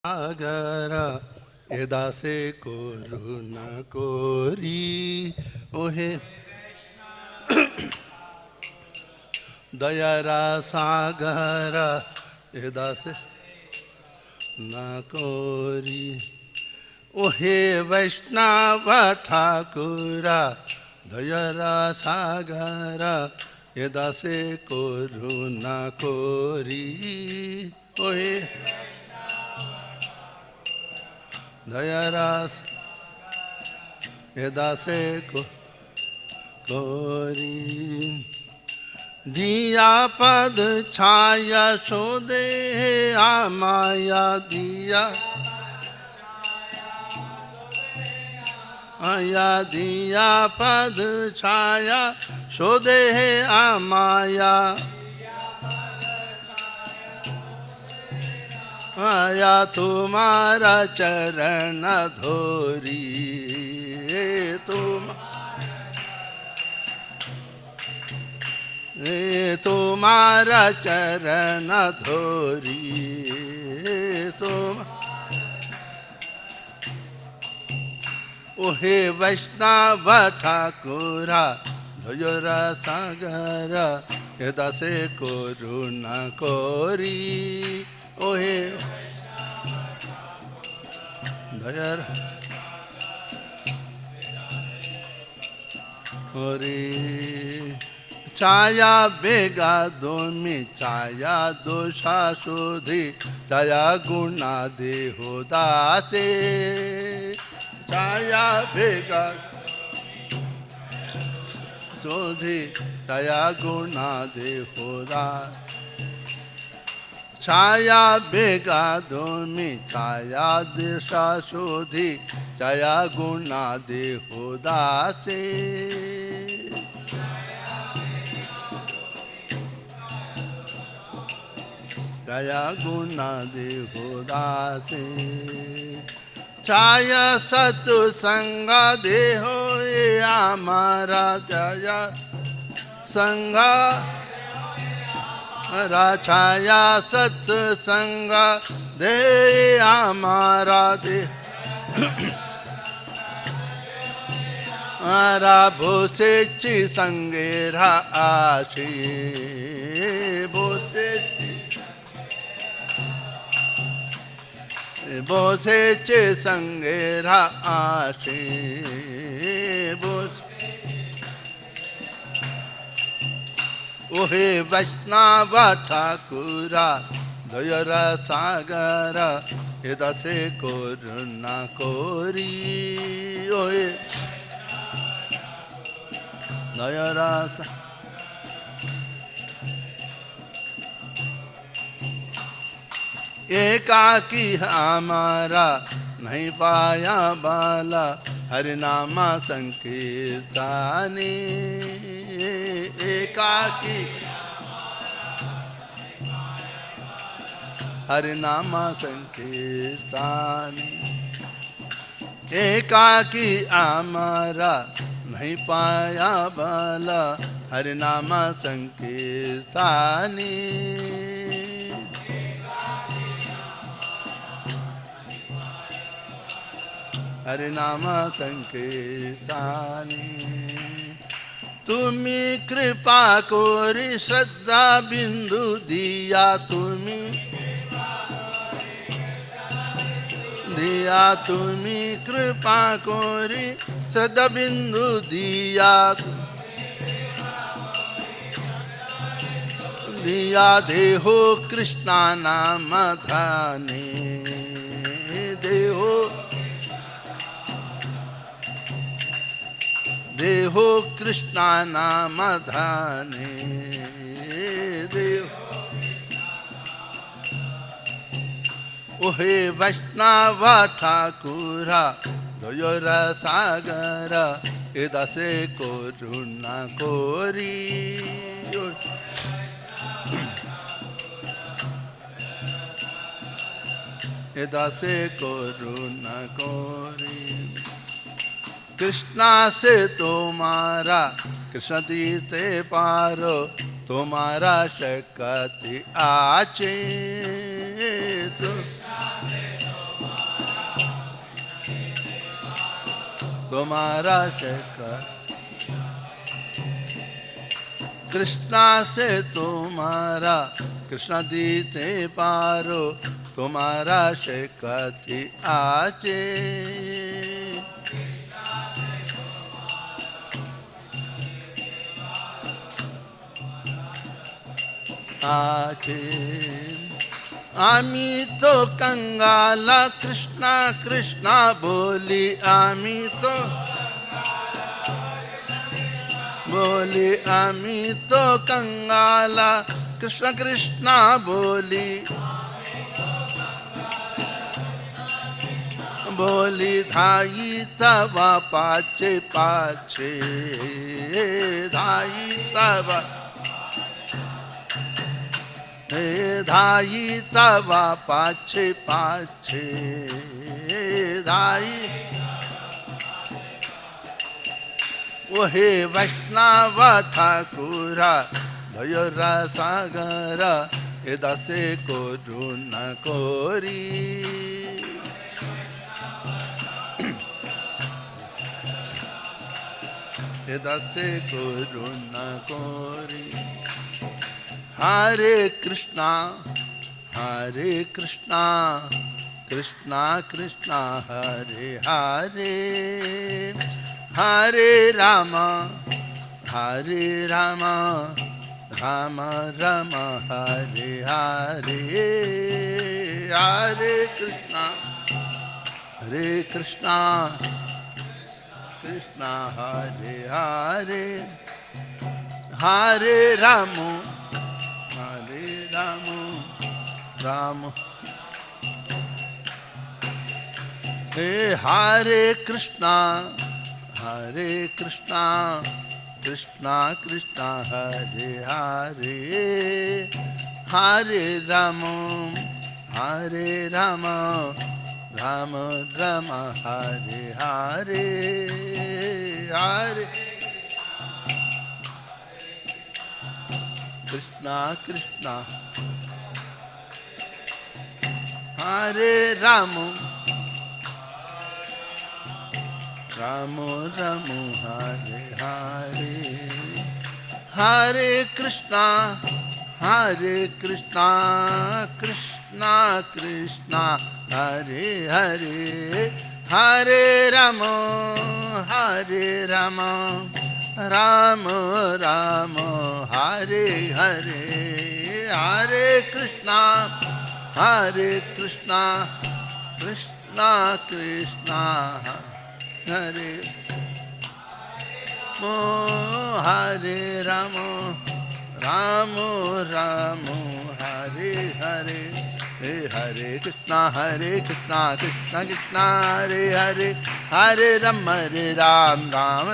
सागर एदासे करुणा कोरी ओहे दयारा सागर एदासे न कोरी ओहे वैष्णव ठाकुरा दयारा सागर एदासे करुणा कोरी ओहे दयारा एदासे कोरी दिया पद छाया शोदे माया दिया आया दिया पद छाया शोदे माया आया तुम्हारा चरण धोरी तुम्हारा चरण धोरी तुम ओहे वैष्णव ठाकुरा धोरा सागर एदासे करुणा कोरी ओहे दयार ओरे छाया बेगा दोमी छाया दोषा शोधि छाया गुणा देहो दासे छाया बेगा शोधि छाया गुणा देहो दासे छाया बेगा दोमी छाया दिशा शोधि छाया गुणा देहो दासे छाया गुणा देहो दासे छाया सत्संग देहो ये हमारा छाया संग छाया सत्संग दे हमारा दे भोसे ची संगेरा आशी बोसे चे संगेरा आशी ओहे वैष्णव ठाकुरा दयारा सागर एदासे करुणा कोरी ओहे दयारा एकाकी हमारा नहीं पाया बाला हरि नामा संकीर्तने एकाकी हरि नामा संकीर्तने एकाकी हमारा नहीं पाया बाला हरि नामा संकीर्तने हरि नाम संकीर्तने तुम्ही कृपा कोरी श्रद्धा बिंदु दिया तुम्ही कृपा कोरी श्रद्धा बिंदु दिया देहो कृष्णा नाम धाने देहो कृष्णा नाम धाने ओहे वैष्णव ठाकुरा दयारा सागर एदासे करुणा कोरी एदासे करुणा कोरी कृष्णा से तुम्हारा कृष्ण तीर्थे पारो तुम्हारा शक्ति आचे तो तुम्हारा शेखर। कृष्णा से तुम्हारा कृष्ण दीते पारो, तुम्हारा शेखती आचे। आचे आमी तो कंगाला कृष्णा कृष्णा बोली, आमी तो बोली, आमी तो कंगाला कृष्ण कृष्णा बोली। बोली धाई तवा पाचे पाचे, धाई तवा धाई तवा पाछे पाछे, धाई ओहे वैष्णव ठाकुरा भयरा सागर, ए दसे कोरु न कोरी। ए दसे कोरु न कोरी। हरे कृष्णा कृष्णा कृष्णा हरे हरे, हरे राम राम राम हरे हरे। हरे कृष्णा कृष्णा हरे हरे, हरे राम राम हे। हरे कृष्णा कृष्णा हरे हरे, हरे राम राम राम हरे हरे। हरे कृष्णा हरे राम हरे हरे, हरे कृष्णा कृष्णा हरे हरे, हरे राम राम हरे हरे। हरे कृष्णा कृष्णा हरे हरे राम हरे हरे। हरे कृष्णा कृष्णा हरे हरे, हरे राम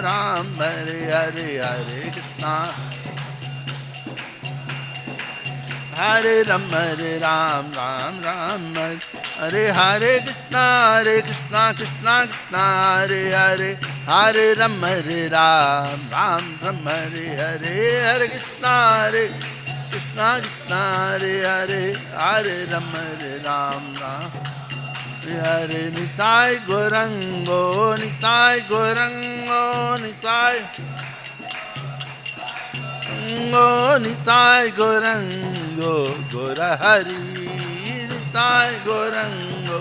राम हरे हरे। हरे कृष्णा हरे राम राम हरे हरे। कृष्णा कृष्णा हरे हरे, हरे राम राम हरे हरे। हरे कृष्णा हरे हरे, हरे राम राम हरे। निताय गौरंगो निताय गौरंगो गौर हरि। निताय गौरंगो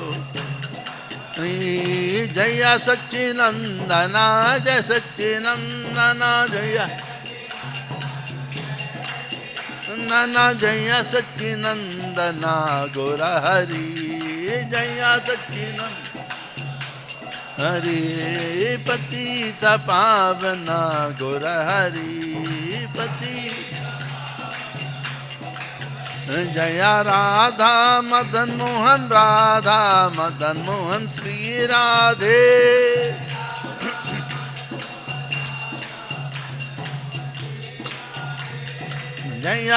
जय सच्चिनंदना, जय सच्चिनंदना, जय सच्चिनंदना गौर हरि। जय सच्चिनंदन हरि, पतित पावना गौर हरि पति। जय राधा मदन मोहन श्री राधे। जय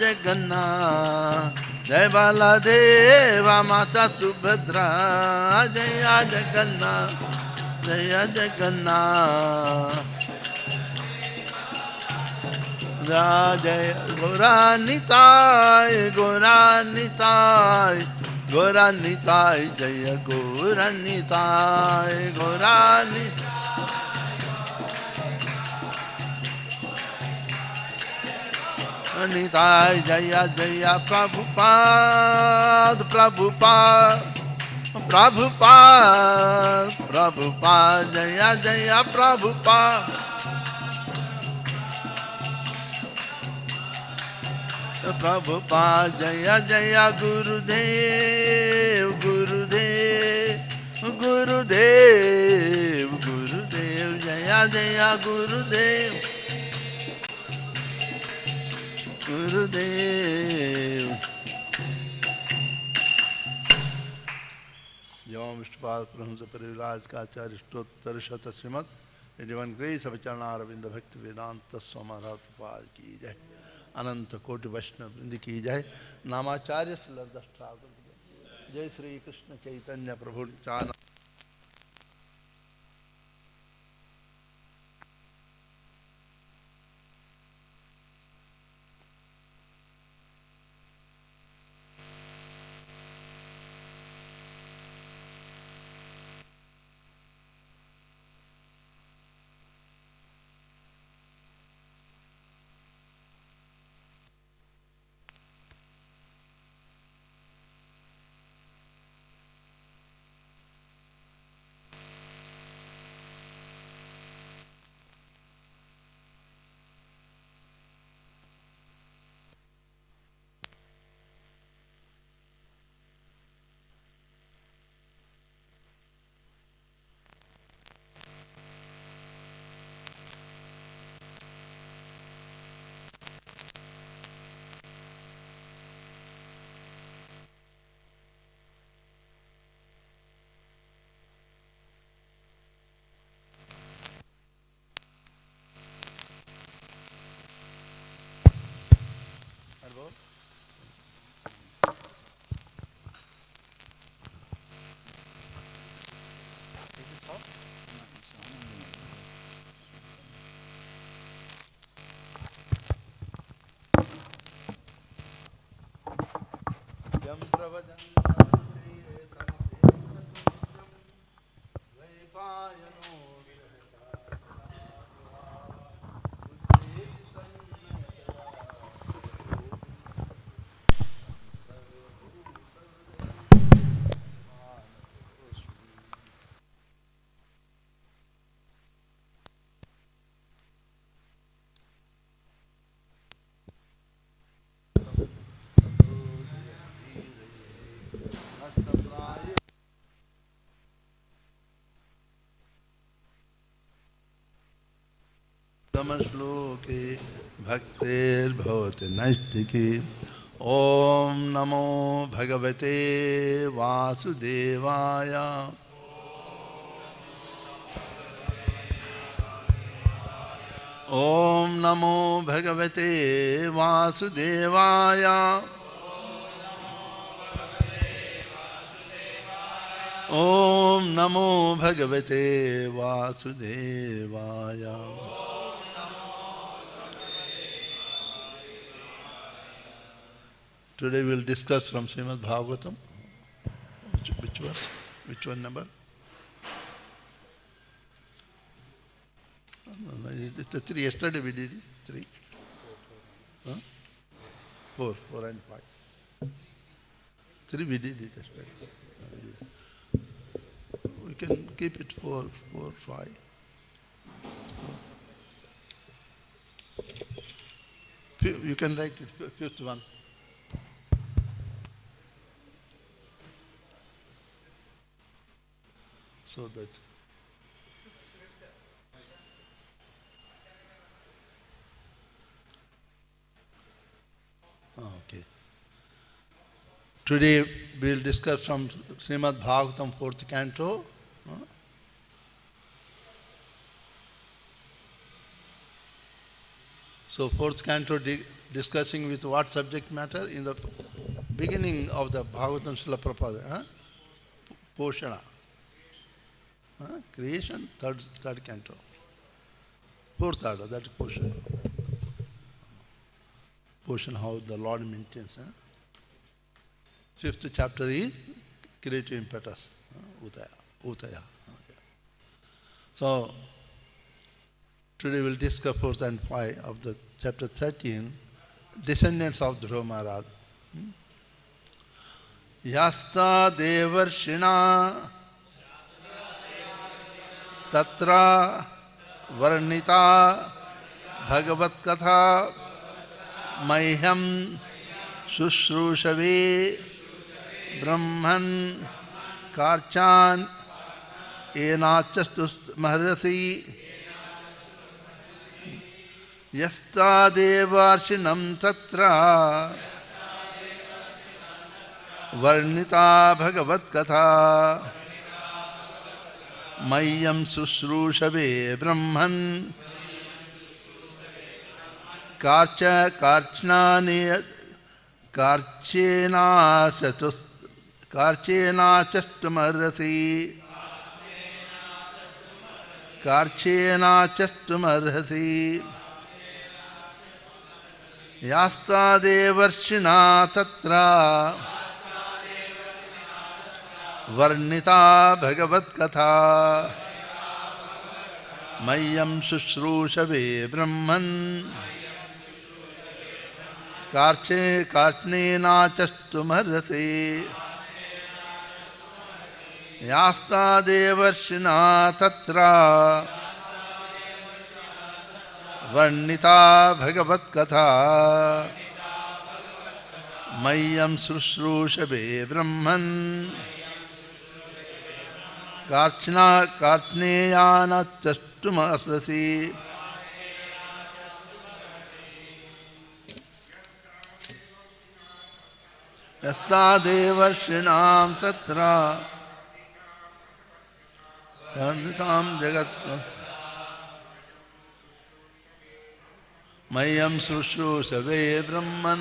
जगन्नाथ जय बालादेवा माता सुभद्रा। जय जगन्नाथ जय Gaura Nitai Gauranitai Jaya Gauranitai Gauranitai Nitai Jaya Jaya Prabhupada Prabhupada Prabhupada Prabhupada Jaya Jaya Prabhupada Prabhupada Jaya Jaya Gurudev Gurudev Gurudev Gurudev Jaya Jaya Gurudev Gurudev Yom Vishtupad Prahamsa Pariviraj Kacharya Stottar Shata Srimad Divine Grace of Charnaravinda Bhakti Vedanta Swamaharaj Prabhupada Ki Jai Ananta Koti Vaishnava Vrindi Ki Jai Namacharya Siddhartha Thakur Jai Sri Krishna Chaitanya Prabhu Nityananda Yam Pravajan Samashloke Bhaktir Bhavati Naistiki Om Namo Bhagavate Vasudevaya Om Namo Bhagavate Vasudevaya Om Namo Bhagavate Vasudevaya Today we will discuss from Srimad Bhagavatam. Which verse? Which one number? It's the 3. Yesterday we did it. 3. Huh? 4 and 5. 3 we did it yesterday. We can keep it 4, 5. You can write it, 5th one. So that okay. Today we will discuss from Srimad Bhagavatam 4th canto. So 4th canto discussing with what subject matter? In the beginning of the Bhagavatam Srila Prabhupada, Poshana. Creation, third canto. 4th order, that is Poshana. Poshana, how the Lord maintains. Fifth chapter is creative impetus, Utaya. So, today we will discuss 4 and 5 of the chapter 13, descendants of Dhruva Maharaj. Yasta devarshina tatra varnita bhagavat katha mahyam shushrushavi brahman karchan enachastus maharasi yasta devarshinam tatra varnita bhagavat katha mayyam shushrushabe brahman karchena chastumarhasi yasta devarshina tatra varnita bhagavat katha mayyam shushrushabe brahman karchnena chastumarhasi yasta devarshina tatra varnita bhagavat katha mayyam shushrushabe brahman karchneyana chastumarhasi. Yasta devarshinam tatra varnitam jagat mayyam shushrushabe brahman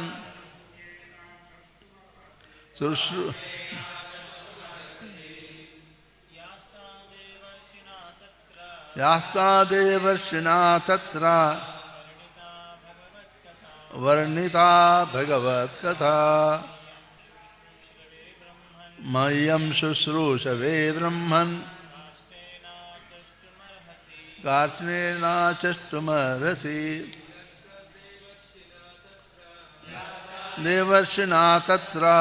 yasta devarshina tatra varnita bhagavat katha mayyam shushrushabe brahman karchnena chastumarhasi devarshina tatra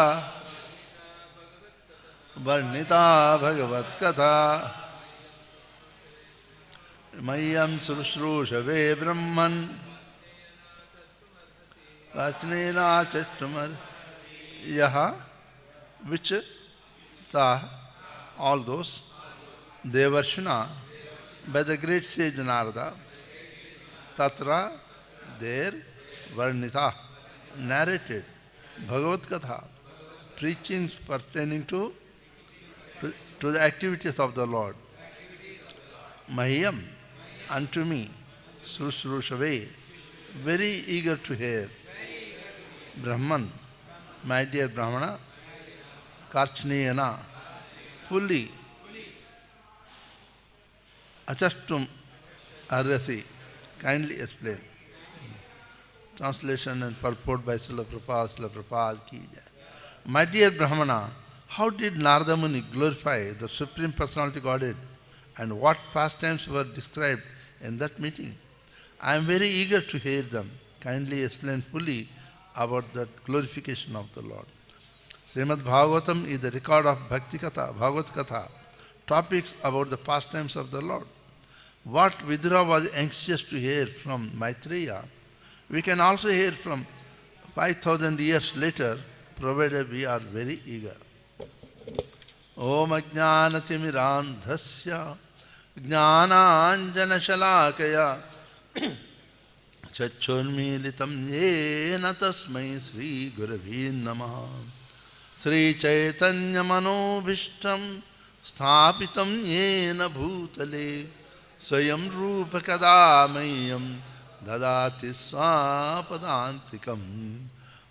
varnita bhagavat katha mayyam shushrushabe brahman karchnena chastumarhasi. Yaha, which all those devarshina by the great sage Narada, tatra there varnita narrated Bhagavad Katha, preachings pertaining to the activities of the Lord. Mahyam, unto me, Shushrushave, very eager to hear. Brahman, my dear Brahmana, Karchneyana, fully. Achastum arasi, kindly explain. Translation and purport by Srila Prabhupada ki jai. My dear Brahmana, how did Narada Muni glorify the Supreme Personality Godhead and what pastimes were described in that meeting? I am very eager to hear them. Kindly explain fully about that glorification of the Lord. Srimad Bhagavatam is the record of Bhakti Katha, Bhagavad Katha, topics about the pastimes of the Lord. What Vidura was anxious to hear from Maitreya, we can also hear from 5,000 years later, provided we are very eager. Om Ajnanatimirandhasya Jnananjana Shalakaya Chachurmilitam Yena Tasmai Sri Guravi Namaha Sri Chaitanya Manobhishtam Sthapitam Yena Bhutale Swayam Rupa Kadamayam Dadati Swapadantikam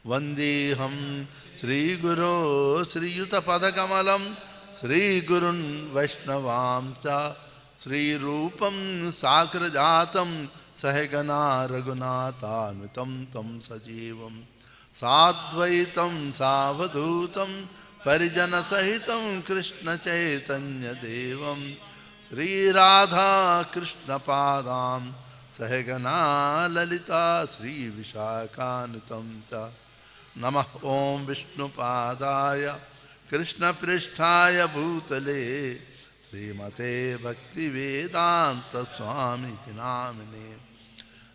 Vandeham Sri Guru Sri Yuta Padakamalam Sri Gurun Vaishnavam Cha Sri Rupam Sakrajatam Sahagana Raghunathanutam Tam Sajivam Sadvaitam Savadhutam Parijana Sahitam Krishna Chaitanya Devam Sri Radha Krishna Padam Sahagana Lalita Sri Vishakanitam Cha Namah Om Vishnu Padaya Krishna Pristhaya Bhutale Srimate Bhakti Vedanta Swami Namine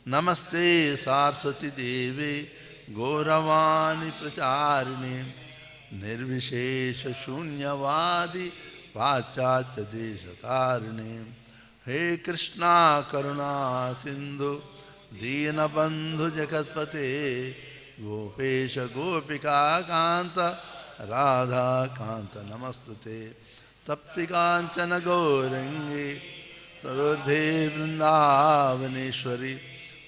Namaste Saraswati Devi Gauravani Pracharini Nirvishesha Shunyavadi Vachacha Deshatarine He Krishna Karuna Sindhu Dina Bandhu Jagatpate Gopesha Gopika Kanta Radha Kanta Namastute Tapti Kanchana Gaurangi Sarvadhe Vrindavaneshwari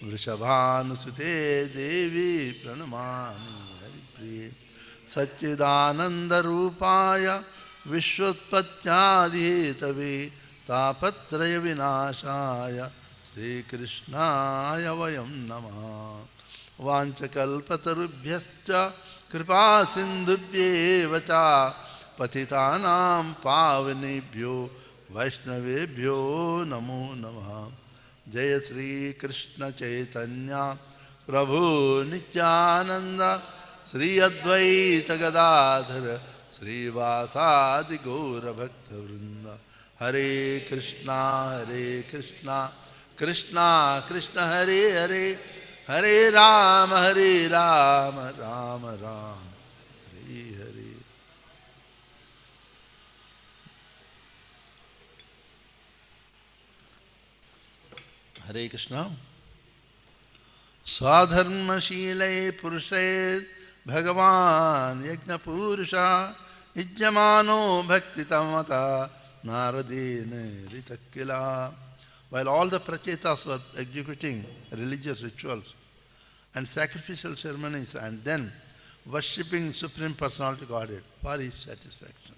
Vrishabhanusute Devi Pranamami Haripriye Satchidananda Rupaya Vishwatpatyadhetave Tapatraya Vinashaya Sri Krishnaya Vayam Namaha Vanchakalpatarubhyascha Kripa Sindhubhyevacha Patitanam Pavanebhyo Vaishnavebhyo Namo Namaha Jaya Sri Krishna Chaitanya Prabhu Nityananda Sri Advaita Gadadhara Sri Vasadi Gaura Bhakta Vrinda Hare Krishna Krishna Krishna Hare Hare Hare Rama Rama Rama Hare Hare. Hare Krishna. Sadharma Shilai Purushe Bhagavan Yajna Purusha Ijjamano Bhakti Tamata Naradene Ritakila. While all the prachetas were executing religious rituals and sacrificial ceremonies and then worshipping Supreme Personality Godhead for his satisfaction,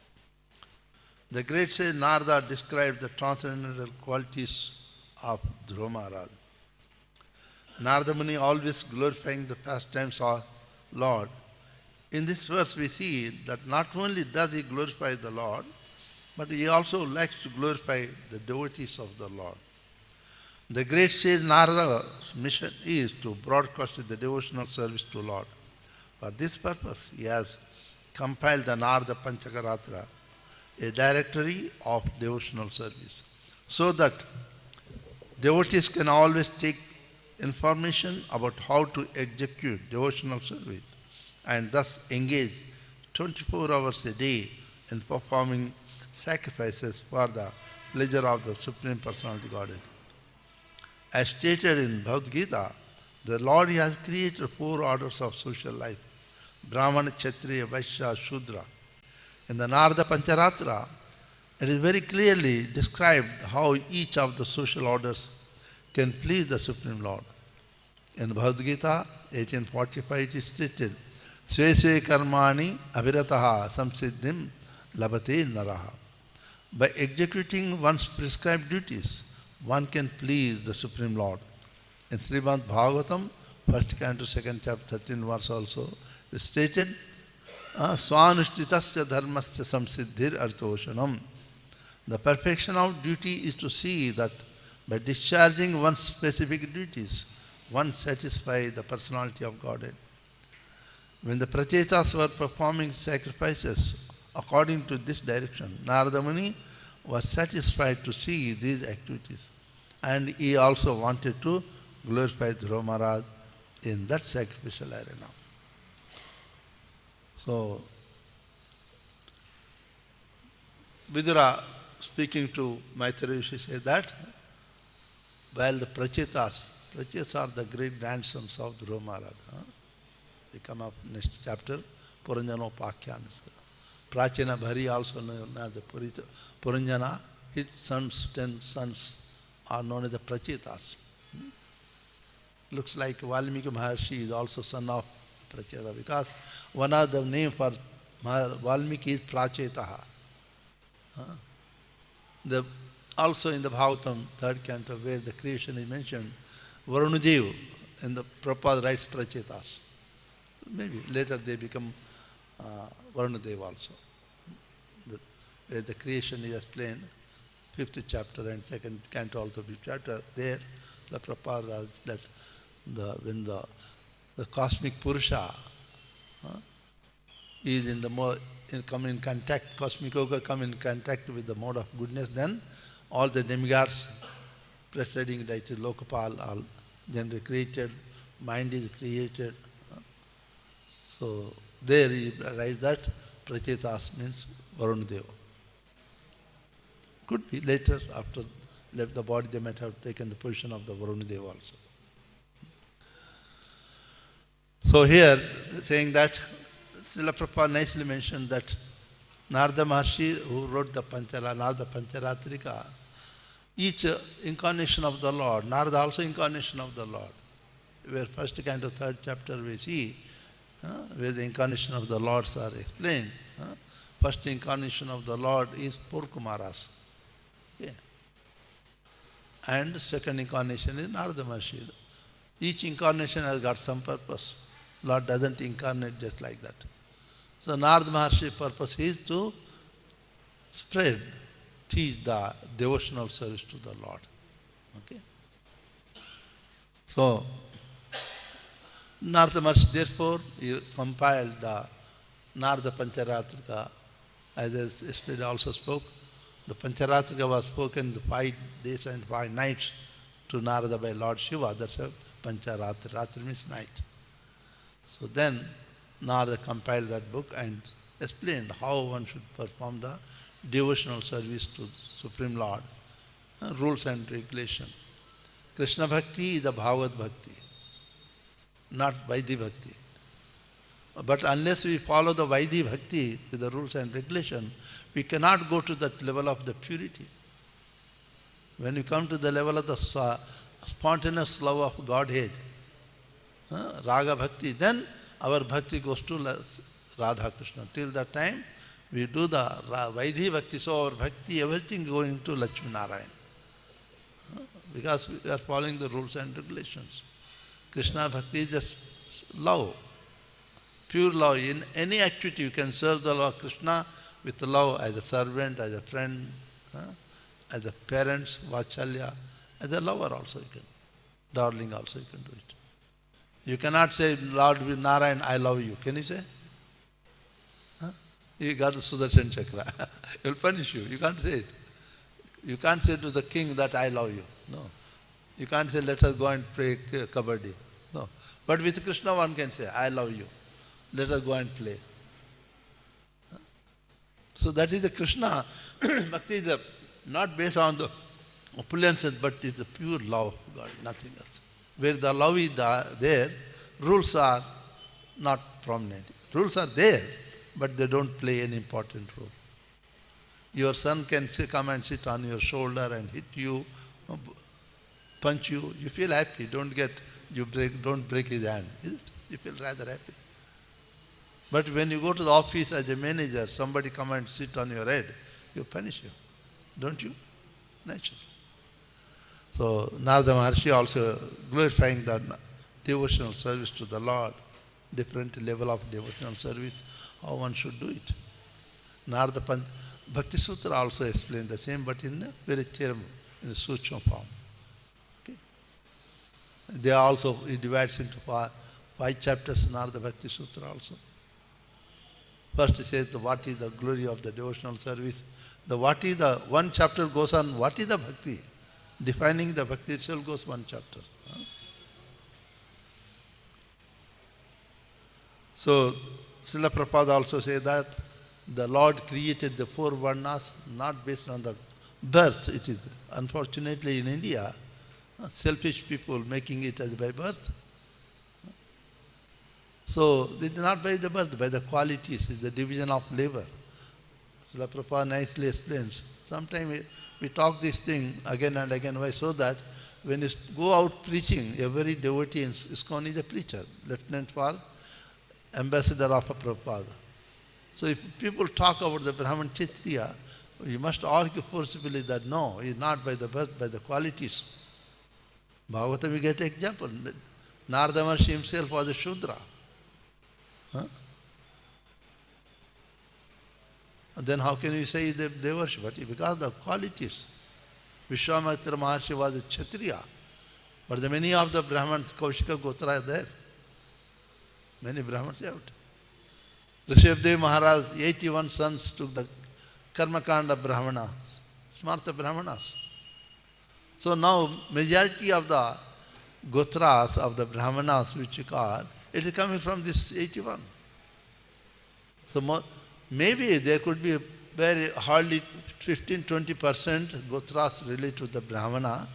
the great sage Narada described the transcendental qualities of Dhruva Maharaj. Narada Muni always glorifying the pastimes of Lord. In this verse we see that not only does he glorify the Lord, but he also likes to glorify the devotees of the Lord. The great sage Narada's mission is to broadcast the devotional service to Lord. For this purpose, he has compiled the Narada Panchakaratra, a directory of devotional service, so that devotees can always take information about how to execute devotional service and thus engage 24 hours a day in performing sacrifices for the pleasure of the Supreme Personality Godhead. As stated in Bhagavad Gita, the Lord has created 4 orders of social life: Brahmana, Kshatriya, Vaishya, Shudra. In the Narada Pancharatra, it is very clearly described how each of the social orders can please the Supreme Lord. In Bhagavad Gita 1845 it is stated, Sve Sve Karmani Abhirataha Samsiddhim Labate Naraha. By executing one's prescribed duties, one can please the Supreme Lord. In Srimad Bhagavatam, 1st canto, 2nd chapter, 13th verse also, it is stated, Swanushtitasya dharmasya samsiddhir arthoshanam. The perfection of duty is to see that by discharging one's specific duties, one satisfies the personality of Godhead. When the prachetas were performing sacrifices according to this direction, Narada Muni was satisfied to see these activities, and he also wanted to glorify Dhruva Maharaj in that sacrificial arena. So, Vidura speaking to Maitreya says that while the prachetas are the great grandsons of Dhruva Maharaj. They come up next chapter, Puranjana Upakhyan. Prachina Bhari also known as the Puranjana. His sons, 10 sons, are known as the Prachetas. Looks like Valmiki Maharshi is also son of Pracheta, because one of the name for Valmiki is Prachetaha. Also in the Bhagavatam, 3rd canto, where the creation is mentioned, Varunadev in the Prabhupada writes Prachetas. Maybe later they become Varunadev also. Where the creation is explained, 5th chapter and 2nd canto also 5th chapter, there the Prabhupada writes that when the cosmic Purusha is come in contact, cosmic yoga come in contact with the mode of goodness, then all the demigods preceding deity Lokapal are then created, mind is created. So there he writes that Prachetas means Varunadeva. Could be later, after left the body, they might have taken the position of the Varunadeva also. So here, saying that, Srila Prabhupada nicely mentioned that Narada Maharshi, who wrote the Narada Pancharatrika, each incarnation of the Lord, Narada also incarnation of the Lord. Where first canto, 3rd chapter we see, where the incarnation of the Lords are explained. First incarnation of the Lord is Purkumaras. Okay. And second incarnation is Narada Maharshi. Each incarnation has got some purpose. Lord doesn't incarnate just like that. So Narada Maharshi's purpose is to spread, teach the devotional service to the Lord. Okay. So Narada Maharshi, therefore, he compiled the Narada Pancharatrika. As I yesterday also spoke, the Pancharatrika was spoken 5 days and 5 nights to Narada by Lord Shiva. That's a Pancharatra. Ratri means night. So then Narada compiled that book and explained how one should perform the devotional service to Supreme Lord. Rules and regulation. Krishna Bhakti is the Bhagavad Bhakti, not Vaidhi Bhakti. But unless we follow the Vaidhi Bhakti with the rules and regulation, we cannot go to that level of the purity. When we come to the level of the spontaneous love of Godhead, Raga Bhakti, then our Bhakti goes to Radha Krishna. Till that time, we do the Vaidhi Bhakti, so our Bhakti, everything going to Lakshmi Narayan. Because we are following the rules and regulations. Krishna Bhakti is just love, pure love. In any activity, you can serve the Lord Krishna with love as a servant, as a friend, as a parents, Vachalya, as a lover also you can. Darling also you can do it. You cannot say, Lord Narayan, I love you. Can you say? You got the Sudarshan Chakra. He will punish you. You can't say it. You can't say to the king that I love you. No. You can't say, let us go and play kabaddi. No. But with Krishna one can say, I love you. Let us go and play. So that is the Krishna. Bhakti is not based on the opulences, but it's a pure love of God, nothing else. Where the love is there, rules are not prominent. Rules are there, but they don't play any important role. Your son can come and sit on your shoulder and hit you, punch you. You feel happy. Don't break his hand. Is it? You feel rather happy. But when you go to the office as a manager, somebody come and sit on your head, you punish you. Don't you? Naturally. So Narada Maharshi also glorifying the devotional service to the Lord, different level of devotional service, how one should do it. Narada Bhakti Sutra also explains the same, but in a very term, in a Suchma form. Okay. They also, it divides into 5 chapters, Narada Bhakti Sutra also. First it says what is the glory of the devotional service. One chapter goes on what is the bhakti. Defining the bhakti itself goes one chapter. So Srila Prabhupada also says that the Lord created the 4 varnas not based on the birth. It is unfortunately in India, selfish people making it as by birth. So it is not by the birth, by the qualities, it's the division of labor. Srila Prabhupada nicely explains. Sometimes we talk this thing again and again. Why? So that when you go out preaching, every devotee in ISKCON is a preacher, lieutenant for ambassador of a Prabhupada. So if people talk about the Brahman Kshatriya, you must argue forcibly that no, it's not by the birth, by the qualities. Bhagavata we get example. Narada Maharshi himself was a Shudra. Huh? Then how can you say they worship? But because the qualities. Vishwamitra Maharshi was a Kshatriya. But many of the Brahmins, Kaushika Gotra are there. Many Brahmins out. Rishabdev Maharaj, 81 sons took the Karmakanda Brahmanas, Smarta Brahmanas. So now majority of the Gotras of the Brahmanas which you call, it is coming from this 81. So maybe there could be very hardly 15-20% Gotras related to the Brahmana,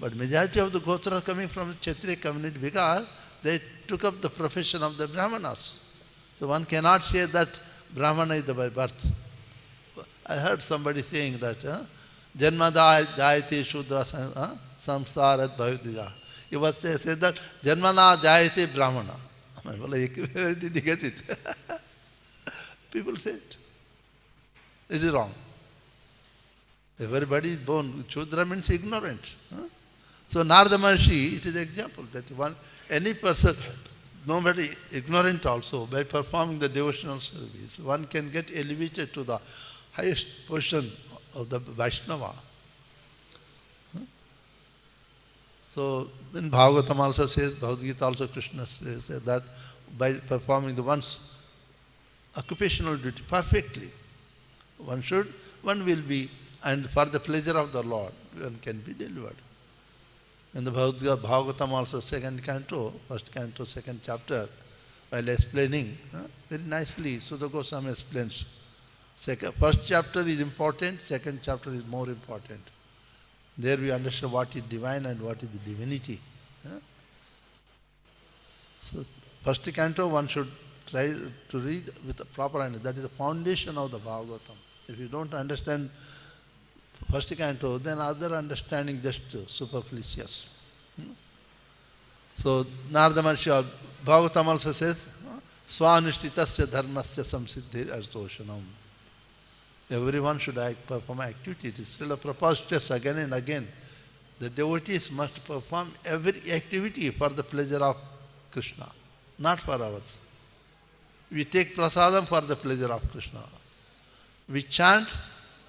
but majority of the Gotras coming from the Kshatriya community because they took up the profession of the Brahmanas. So one cannot say that Brahmana is by birth. I heard somebody saying that Janmada Jayate Shudra Samsarat Bhavitya. He was said that Janmana Jayate Brahmana. Where did he get it? People say it. It is wrong. Everybody is born. Shudra means ignorant. So Narada Maharshi, it is an example that any person, no matter ignorant also, by performing the devotional service, one can get elevated to the highest position of the Vaishnava. So in Bhagavatam also says, Bhagavad Gita also Krishna says that by performing the one's occupational duty perfectly, one will be, and for the pleasure of the Lord, one can be delivered. In the Bhagavatam also, second canto, first canto, second chapter, while explaining, very nicely, Sutta Goswami explains. First chapter is important, second chapter is more important. There we understand what is divine and what is the divinity. So, first canto one should try to read with a proper understanding. That is the foundation of the Bhagavatam. If you don't understand first canto, then other understanding just superfluous. So, Narada Maharshi, Bhagavatam also says, Swanushtitasya dharmasya samsiddhir artoshanam. Everyone should perform activity. It is still a preposterous again and again. The devotees must perform every activity for the pleasure of Krishna, not for ours. We take prasadam for the pleasure of Krishna. We chant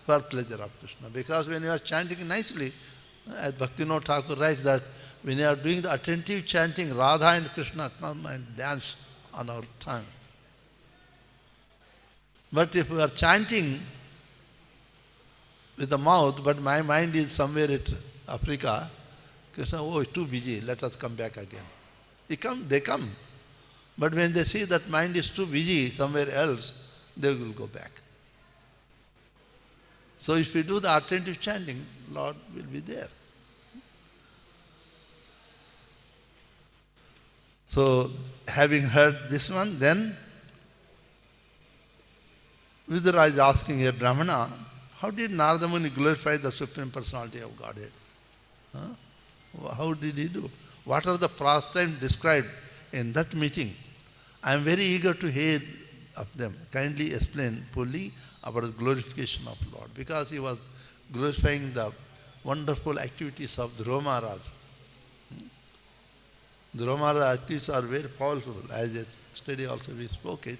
for pleasure of Krishna. Because when you are chanting nicely, as Bhaktivinoda Thakur writes that when you are doing the attentive chanting, Radha and Krishna come and dance on our tongue. But if we are chanting with the mouth, but my mind is somewhere at Africa, Krishna, oh, it's too busy, let us come back again. They come. But when they see that mind is too busy somewhere else, they will go back. So if we do the attentive chanting, Lord will be there. So having heard this one, then Vidura is asking a Brahmana, how did Narada Muni glorify the Supreme Personality of Godhead? How did he do? What are the pastimes described in that meeting? I am very eager to hear of them. Kindly explain fully about the glorification of Lord. Because he was glorifying the wonderful activities of Dhruva Maharaj. Dhruva Maharaj activities are very powerful. As a study also we spoke it.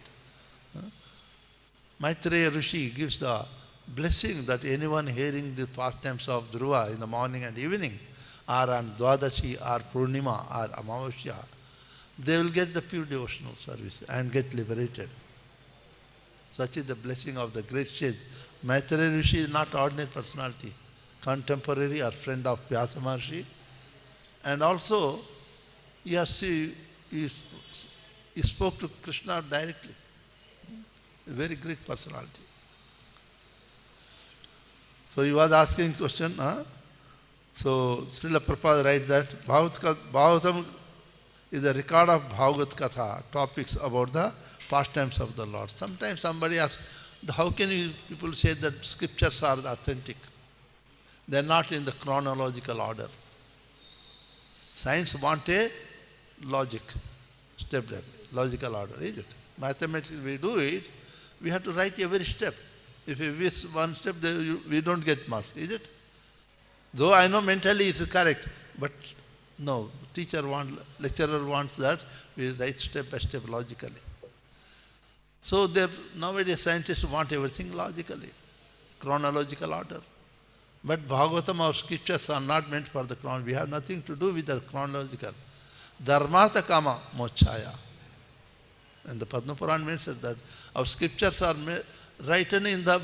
Maitreya Rishi gives the blessing that anyone hearing the pastimes of Dhruva in the morning and evening, or on Dwadashi, or Purnima, or Amavasya, they will get the pure devotional service and get liberated. Such is the blessing of the great sage. Maitreya Rishi is not ordinary personality, contemporary or friend of Vyasa Maharshi, and also he spoke to Krishna directly. A very great personality. So he was asking question. So Srila Prabhupada writes that Bhagavatam is a record of Bhagavad Katha, topics about the pastimes of the Lord. Sometimes somebody asks, how can you people say that scriptures are authentic? They are not in the chronological order. Science wants a logic, step, logical order, is it? Mathematics, we do it, we have to write every step. If we miss one step, we don't get marks, is it? Though I know mentally it is correct, but no, lecturer wants that we write step by step logically. So nowadays scientists want everything logically, chronological order. But Bhagavatam, our scriptures are not meant for the chronology. We have nothing to do with the chronological. Dharmata kama mochaya. And the Padma Puran mentions that our scriptures are written in the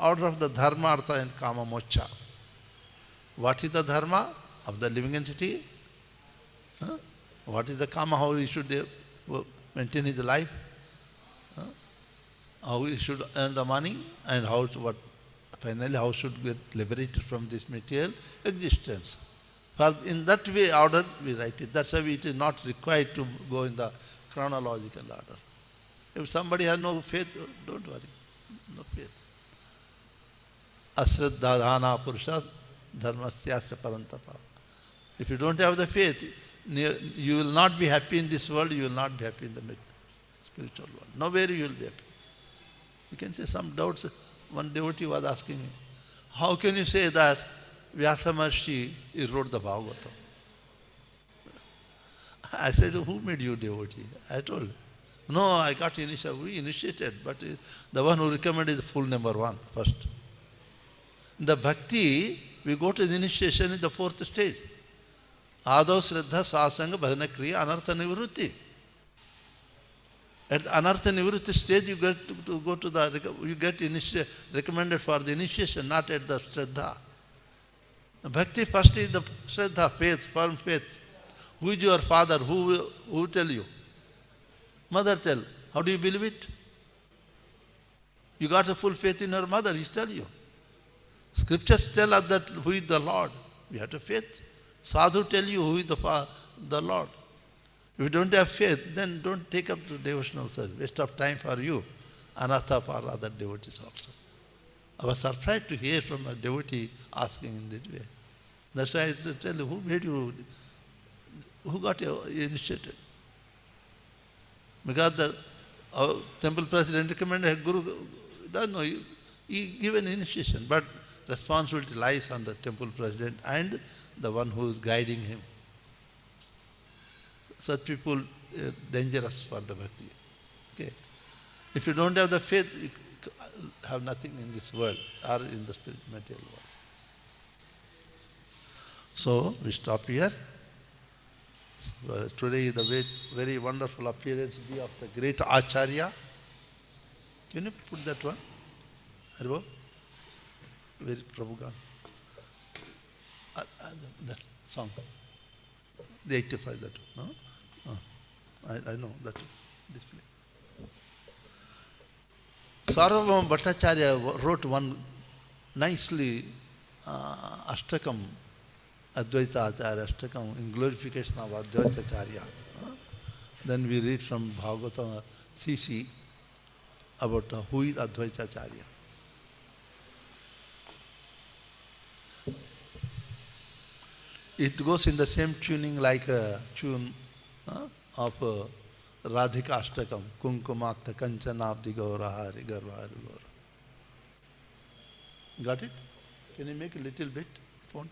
order of the dharma, artha and kama moksha. What is the dharma of the living entity? What is the kama, how he should maintain his life? How he should earn the money, and finally how should get liberated from this material existence. For in that way order we write it. That's why it is not required to go in the chronological order. If somebody has no faith, don't worry, no faith. Asraddha dhana purusha dharmasyasya parantapa. If you don't have the faith, you will not be happy in this world, you will not be happy in the spiritual world. Nowhere you will be happy. You can say some doubts. One devotee was asking me, how can you say that Vyasa Maharshi wrote the Bhagavatam? I said, who made you devotee? I told, no, I got we initiated, but the one who recommended is full number one first. In the bhakti, we go to the initiation in the fourth stage. Adav Shraddha Sasanga Bhajana Kriya Anartha Nivrutti. At the Anartha Nivrutti stage, you get to go to you get recommended for the initiation, not at the Shraddha. Bhakti first is the Shraddha, faith, firm faith. Who is your father? Who tell you? Mother tell. How do you believe it? You got a full faith in your mother, he tell you. Scriptures tell us that who is the Lord. We have to faith. Sadhu tell you who is the Lord. If you don't have faith, then don't take up to devotional service. Waste of time for you. Anartha for other devotees also. I was surprised to hear from a devotee asking in that way. That's why I tell you, who made you, who got you initiated? Because our temple president recommended Guru, doesn't know, he give an initiation, but responsibility lies on the temple president and the one who is guiding him. Such people are dangerous for the bhakti. Okay. If you don't have the faith, you have nothing in this world or in the spirit material world. So we stop here. Today is the very wonderful appearance day of the great Acharya. Can you put that one? Haribol? Very Prabhugan. That song. The 85, that one. No? I know that display. Sarvabhauma Bhattacharya wrote one nicely Ashtakam, Advaita Acharya Ashtakam, in glorification of Advaita Acharya. Then we read from Bhagavatam CC about who is Advaita Acharya. It goes in the same tuning like a tune of Radhika Ashtakam, Kunkumakta Kanchanabdi Gaura Hari Garva Hari Gaura. Got it? Can you make a little bit? Phone?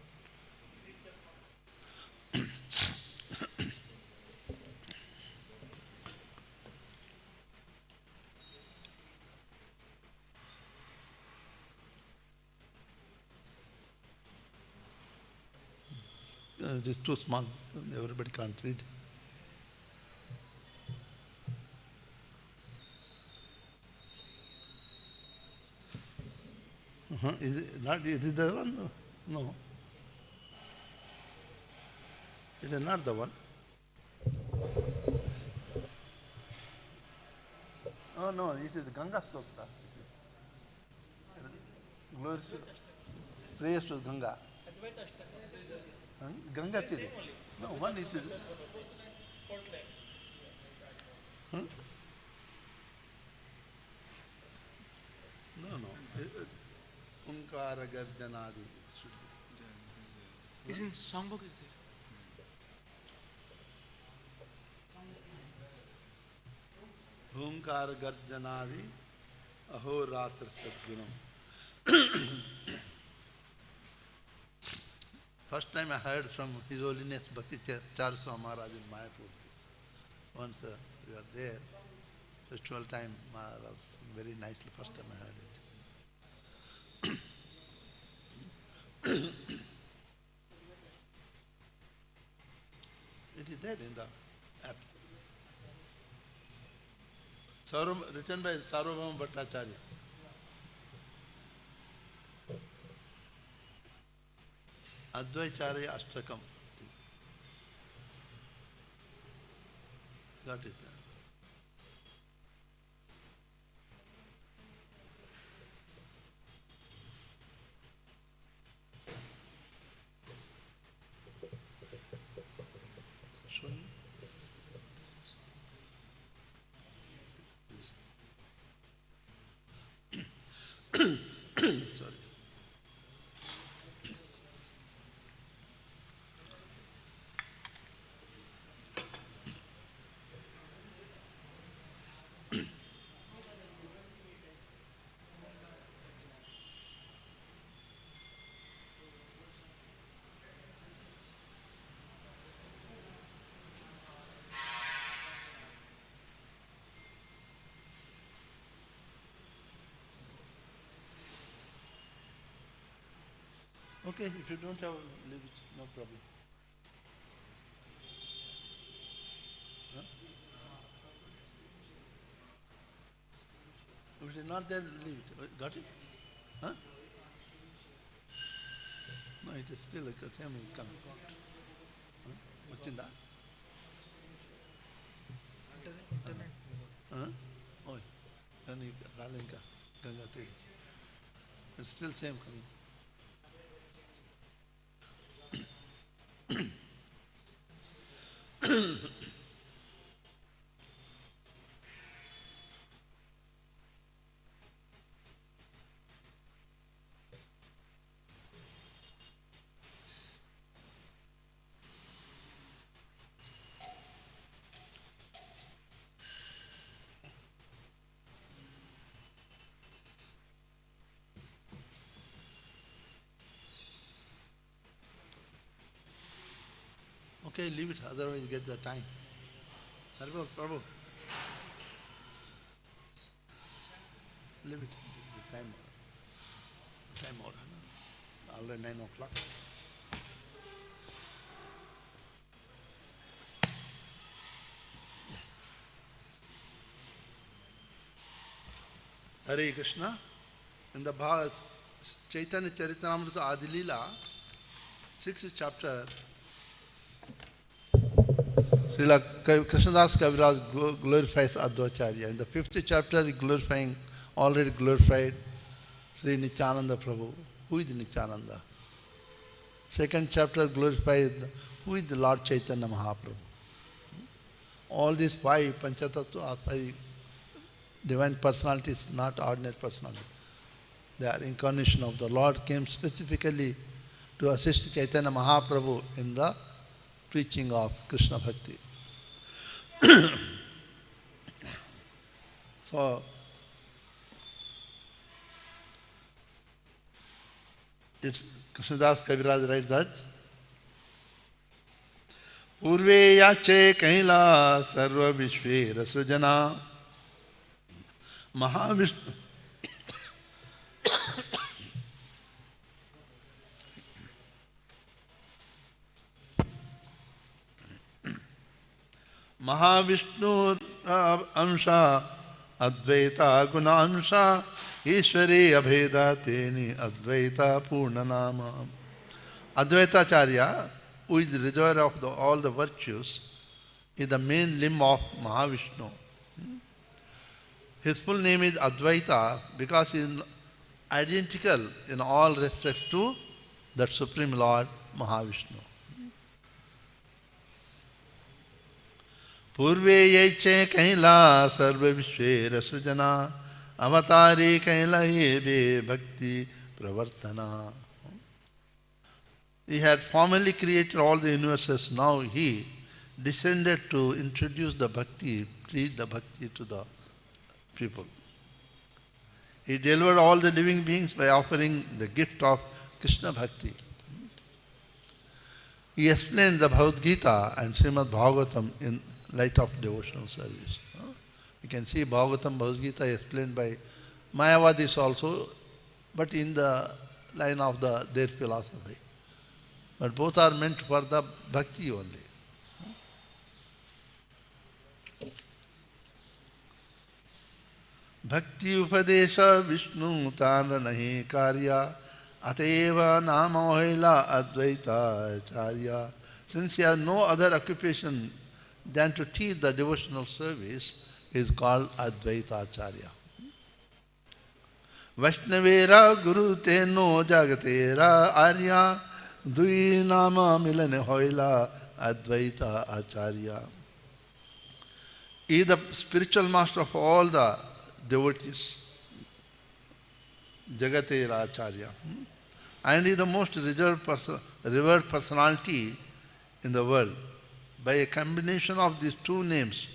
It is too small, everybody can't read. Is it not? It is the one? No. It is not the one. Oh no, it is Ganga Stotra. Glory to praise to Ganga. Ganga Chiri. No, one it is. No. Unkara Garjanadi. Is in songbook is there? Unkara Garjanadi Ahoratra Sadgunam. First time I heard from His Holiness Bhakti Charaswami Maharaj in Mayapur. Once we were there, festival time, Maharaj very nicely, first time I heard it. It is there in the app. Written by Sarvabhauma Bhattacharya. Advaicharya Ashtakam. Got it. Sorry. Okay, if you don't have, leave it, no problem. Huh? If it is not there, leave it. Got it? Huh? No, it is still like the same income. Huh? What's in that? Internet. Huh? Oh, Ralinka, Ganga Tiri. It's still same coming. Okay, leave it, otherwise get the time. Prabhu. Leave it, the time over. Already 9 o'clock. Hare Krishna. In the Chaitanya Charitamrita Adilila, 6th chapter, Srila Krishnadas Kaviraj glorifies Advaicharya. In the 5th chapter, he already glorified Sri Nityananda Prabhu. Who is Nityananda? 2nd chapter glorifies who is the Lord Chaitanya Mahaprabhu. All these 5 Panchatattva, 5 divine personalities, not ordinary personalities. They are incarnation of the Lord, came specifically to assist Chaitanya Mahaprabhu in the preaching of Krishna Bhakti. So, it's Krishnadas Kaviraj writes that Purve yache kaila sarva vishve rasujana Mahavishnu Mahavishnu amsha Advaita Gunamsha Ishwari Abheda Teni Advaita Purnanama. Advaitacharya, who is the reservoir of all the virtues, is the main limb of Mahavishnu. His full name is Advaita because he is identical in all respects to that Supreme Lord Mahavishnu. Purve yeche kaila sarva vishvera sujana avatari kaila hebe bhakti pravartana. He had formerly created all the universes. Now he descended to introduce the bhakti, preach the bhakti to the people. He delivered all the living beings by offering the gift of Krishna bhakti. He explained the Bhagavad Gita and Srimad Bhagavatam in light of devotional service. You can see Bhagavatam, Bhagavad Gita explained by Mayavadis also, but in the line of their philosophy. But both are meant for the bhakti only. Bhakti upadesha Vishnu tanra nahi karya ateva nama ohila advaita acharya. Since he has no other occupation than to teach the devotional service, he is called Advaita Acharya. Vaishnavera Guru Teno Jagatera Arya Dui Nama Milane Hoila Advaita Acharya. He is the spiritual master of all the devotees, Jagatera Acharya. And he is the most revered personality in the world. By a combination of these two names,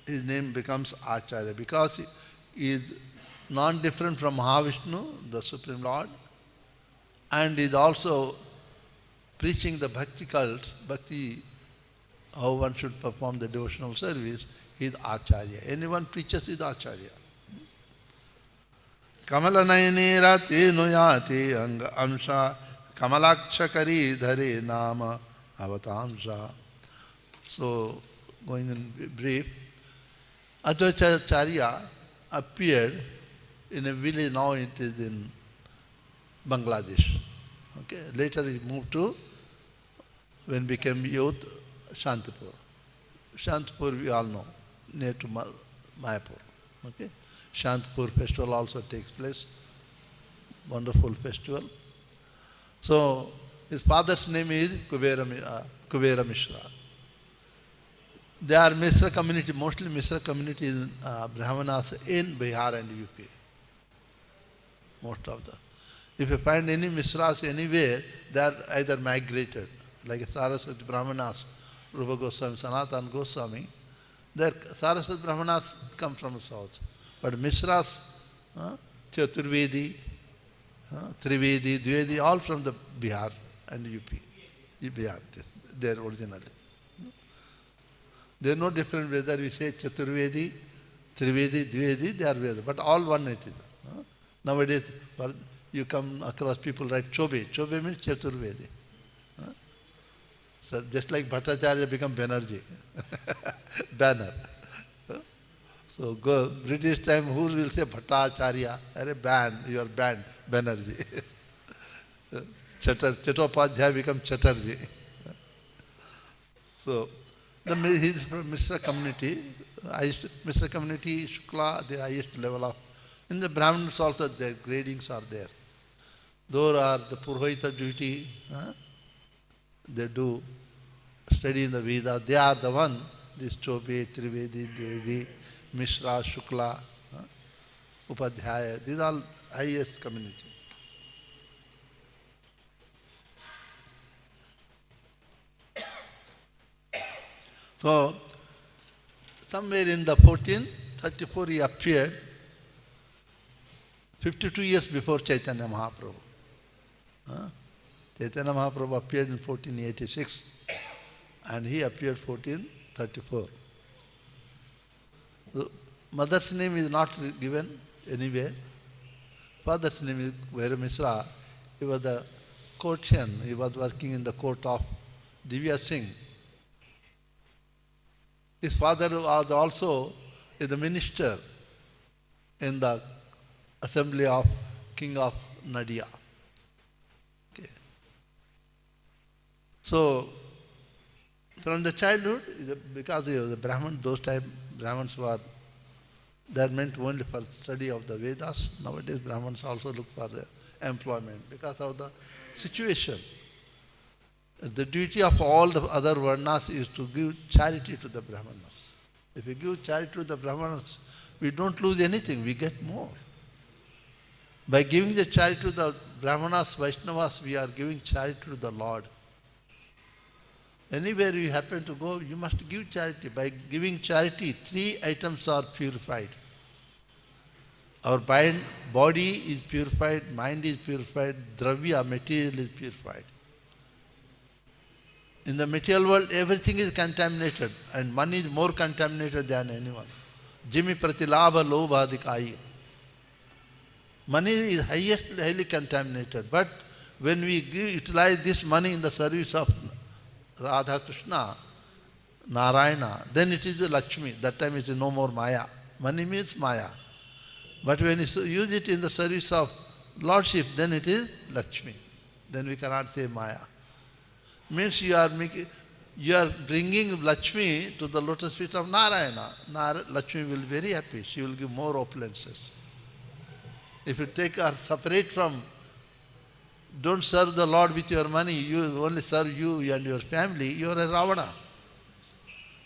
his name becomes Acharya, because he is non-different from Mahavishnu, the Supreme Lord, and is also preaching the bhakti cult, bhakti, how one should perform the devotional service, is Acharya. Anyone preaches is Acharya. Kamala nayane rati noyati amsha kamalakshakari dhare nama avatamsa. So, going in brief, Advaita Acharya appeared in a village, now it is in Bangladesh. Okay. Later he moved to, when became youth, Shantipur. Shantipur we all know, near to Mayapur. Okay. Shantipur festival also takes place, wonderful festival. So, his father's name is Kubera Mishra. They are Misra community, mostly Misra community in Brahmanas in Bihar and UP. Most of them. If you find any Misras anywhere, they are either migrated, like Saraswati Brahmanas, Rupa Goswami, Sanatana Goswami. Their Saraswati Brahmanas come from the south. But Misras, Chaturvedi, Trivedi, Dvedi, all from the Bihar and UP. Bihar, they are originally. There is no difference whether we say Chaturvedi, Trivedi, Dvedi, they are Veda, but all one it is. Nowadays, you come across people write Chobe. Chobe means Chaturvedi. So just like Bhattacharya become Banerjee. Banner. So go, British time, who will say Bhattacharya? Arey ban, you are banned, Banerjee. Chattopadhyay become Chatterjee. So, he is from Misra community, Misra community, Shukla, the highest level of. In the Brahmins also, their gradings are there. Those are the Purohita duty, they do study in the Veda. They are the one, this Chobe, Trivedi, Dvedi, Mishra, Shukla, Upadhyaya, these are highest community. So, somewhere in the 1434 he appeared, 52 years before Chaitanya Mahaprabhu. Chaitanya Mahaprabhu appeared in 1486 and he appeared 1434. The mother's name is not given anywhere. Father's name is Hare Mishra. He was the courtian. He was working in the court of Divya Singh. His father was also the minister in the assembly of King of Nadia. Okay. So, from the childhood, because he was a Brahman, those time Brahmans were, they are meant only for study of the Vedas. Nowadays Brahmans also look for the employment because of the situation. The duty of all the other Varnas is to give charity to the Brahmanas. If we give charity to the Brahmanas, we don't lose anything, we get more. By giving the charity to the Brahmanas, Vaishnavas, we are giving charity to the Lord. Anywhere you happen to go, you must give charity. By giving charity, 3 items are purified. Our body is purified, mind is purified, dravya, material is purified. In the material world, everything is contaminated and money is more contaminated than anyone. Jimi pratilabha lobha adhikai. Money is highly contaminated, but when we utilize this money in the service of Radha Krishna, Narayana, then it is Lakshmi. That time it is no more Maya. Money means Maya. But when you use it in the service of Lordship, then it is Lakshmi. Then we cannot say Maya. Means you are bringing Lakshmi to the lotus feet of Narayana. Lakshmi will be very happy. She will give more opulences. If you take her separate from, don't serve the Lord with your money, you only serve you and your family, you are a Ravana.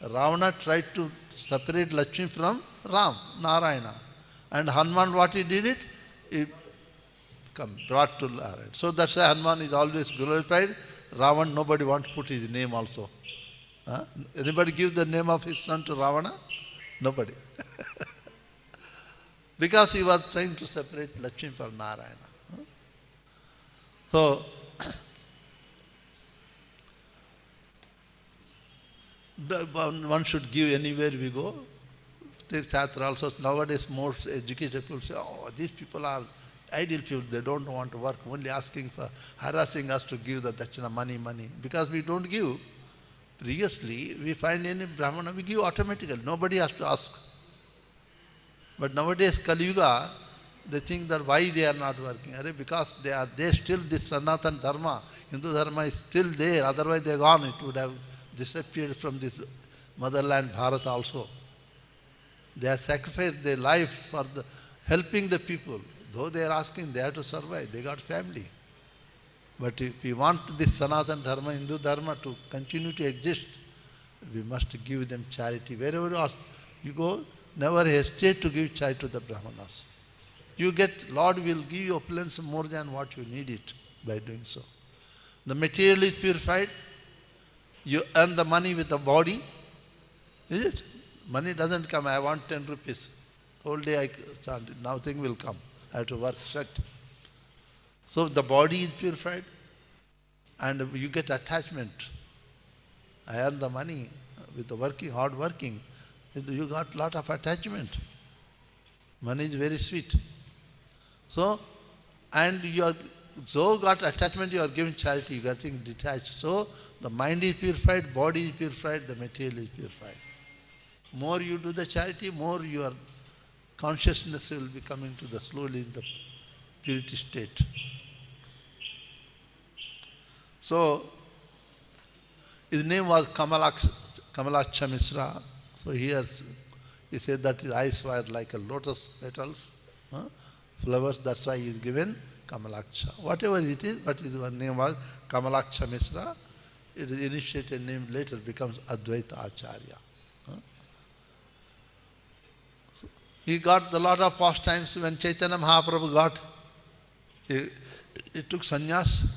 Ravana tried to separate Lakshmi from Ram, Narayana. And Hanuman, what he did it? He brought to Narayana. So that's why Hanuman is always glorified. Ravan, nobody wants to put his name also. Anybody give the name of his son to Ravana? Nobody. Because he was trying to separate Lakshmi from Narayana. So, one should give anywhere we go. Tirthatra also, nowadays most educated people say, oh, these people are ideal people, they don't want to work, only asking for, harassing us to give the dachina, money. Because we don't give. Previously, we find any Brahmana, we give automatically, nobody has to ask. But nowadays, Kali Yuga, they think that why they are not working. Because they are there still, this Sanatana Dharma, Hindu Dharma is still there, otherwise they are gone, it would have disappeared from this motherland, Bharat also. They have sacrificed their life for helping the people. Though they are asking, they have to survive, they got family. But if we want this Sanatana Dharma, Hindu Dharma to continue to exist, we must give them charity. Wherever you go, never hesitate to give charity to the Brahmanas. You get, Lord will give you opulence more than what you need it by doing so. The material is purified. You earn the money with the body. Is it? Money doesn't come. I want 10 rupees. Whole day I chant. Nothing will come. I have to work sweat. So the body is purified and you get attachment. I earn the money with the working, hard working. You got lot of attachment. Money is very sweet. So, and you are so got attachment, you are giving charity, you are getting detached. So, the mind is purified, body is purified, the material is purified. More you do the charity, more your consciousness will be coming to the slowly in the purity state. So, his name was Kamalaksha Misra. So he said that his eyes were like a lotus petals, flowers, that's why he is given Kamalaksha. Whatever it is, but his name was Kamalaksha Misra. It is initiated name later becomes Advaita Acharya. He got a lot of pastimes when Chaitanya Mahaprabhu got, he took sannyas.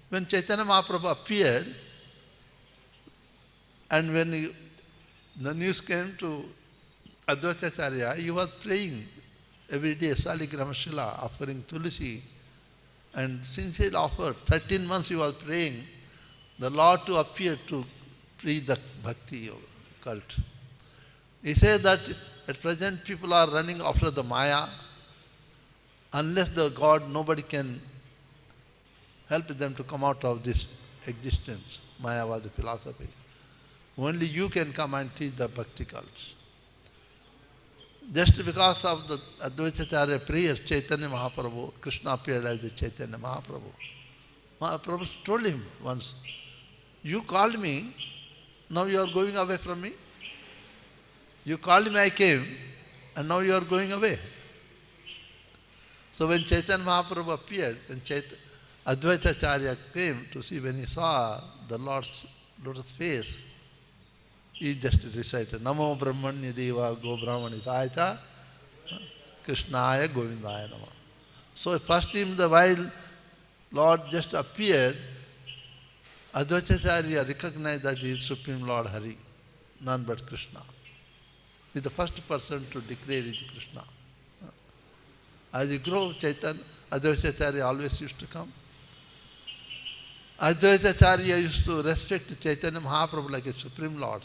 When Chaitanya Mahaprabhu appeared, and when the news came to Advaita Acharya, he was praying every day, Saligrama Shila, offering Tulsi. And since he offered, 13 months he was praying, the Lord to appear to preach the bhakti cult. He said that at present people are running after the Maya. Unless the God, nobody can help them to come out of this existence. Maya was the philosophy. Only you can come and teach the bhakti cults. Just because of the Advaita Acharya prayers, Chaitanya Mahaprabhu, Krishna appeared as the Chaitanya Mahaprabhu. Mahaprabhu told him once, you called me, now you are going away from me. You called me, I came, and now you are going away. So when Chaitanya Mahaprabhu appeared, when Advaita Acharya came to see, when he saw the Lord's lotus face, he just recited, Namo Brahmanya Deva Go Brahmanitaya Krishnaya Govindaya Nama. So first time the while Lord just appeared, Advaita Acharya recognized that he is Supreme Lord Hari, none but Krishna. He is the first person to declare it Krishna. As you grow, Advaita Acharya always used to come. Advaita Acharya used to respect Chaitanya Mahaprabhu like a Supreme Lord.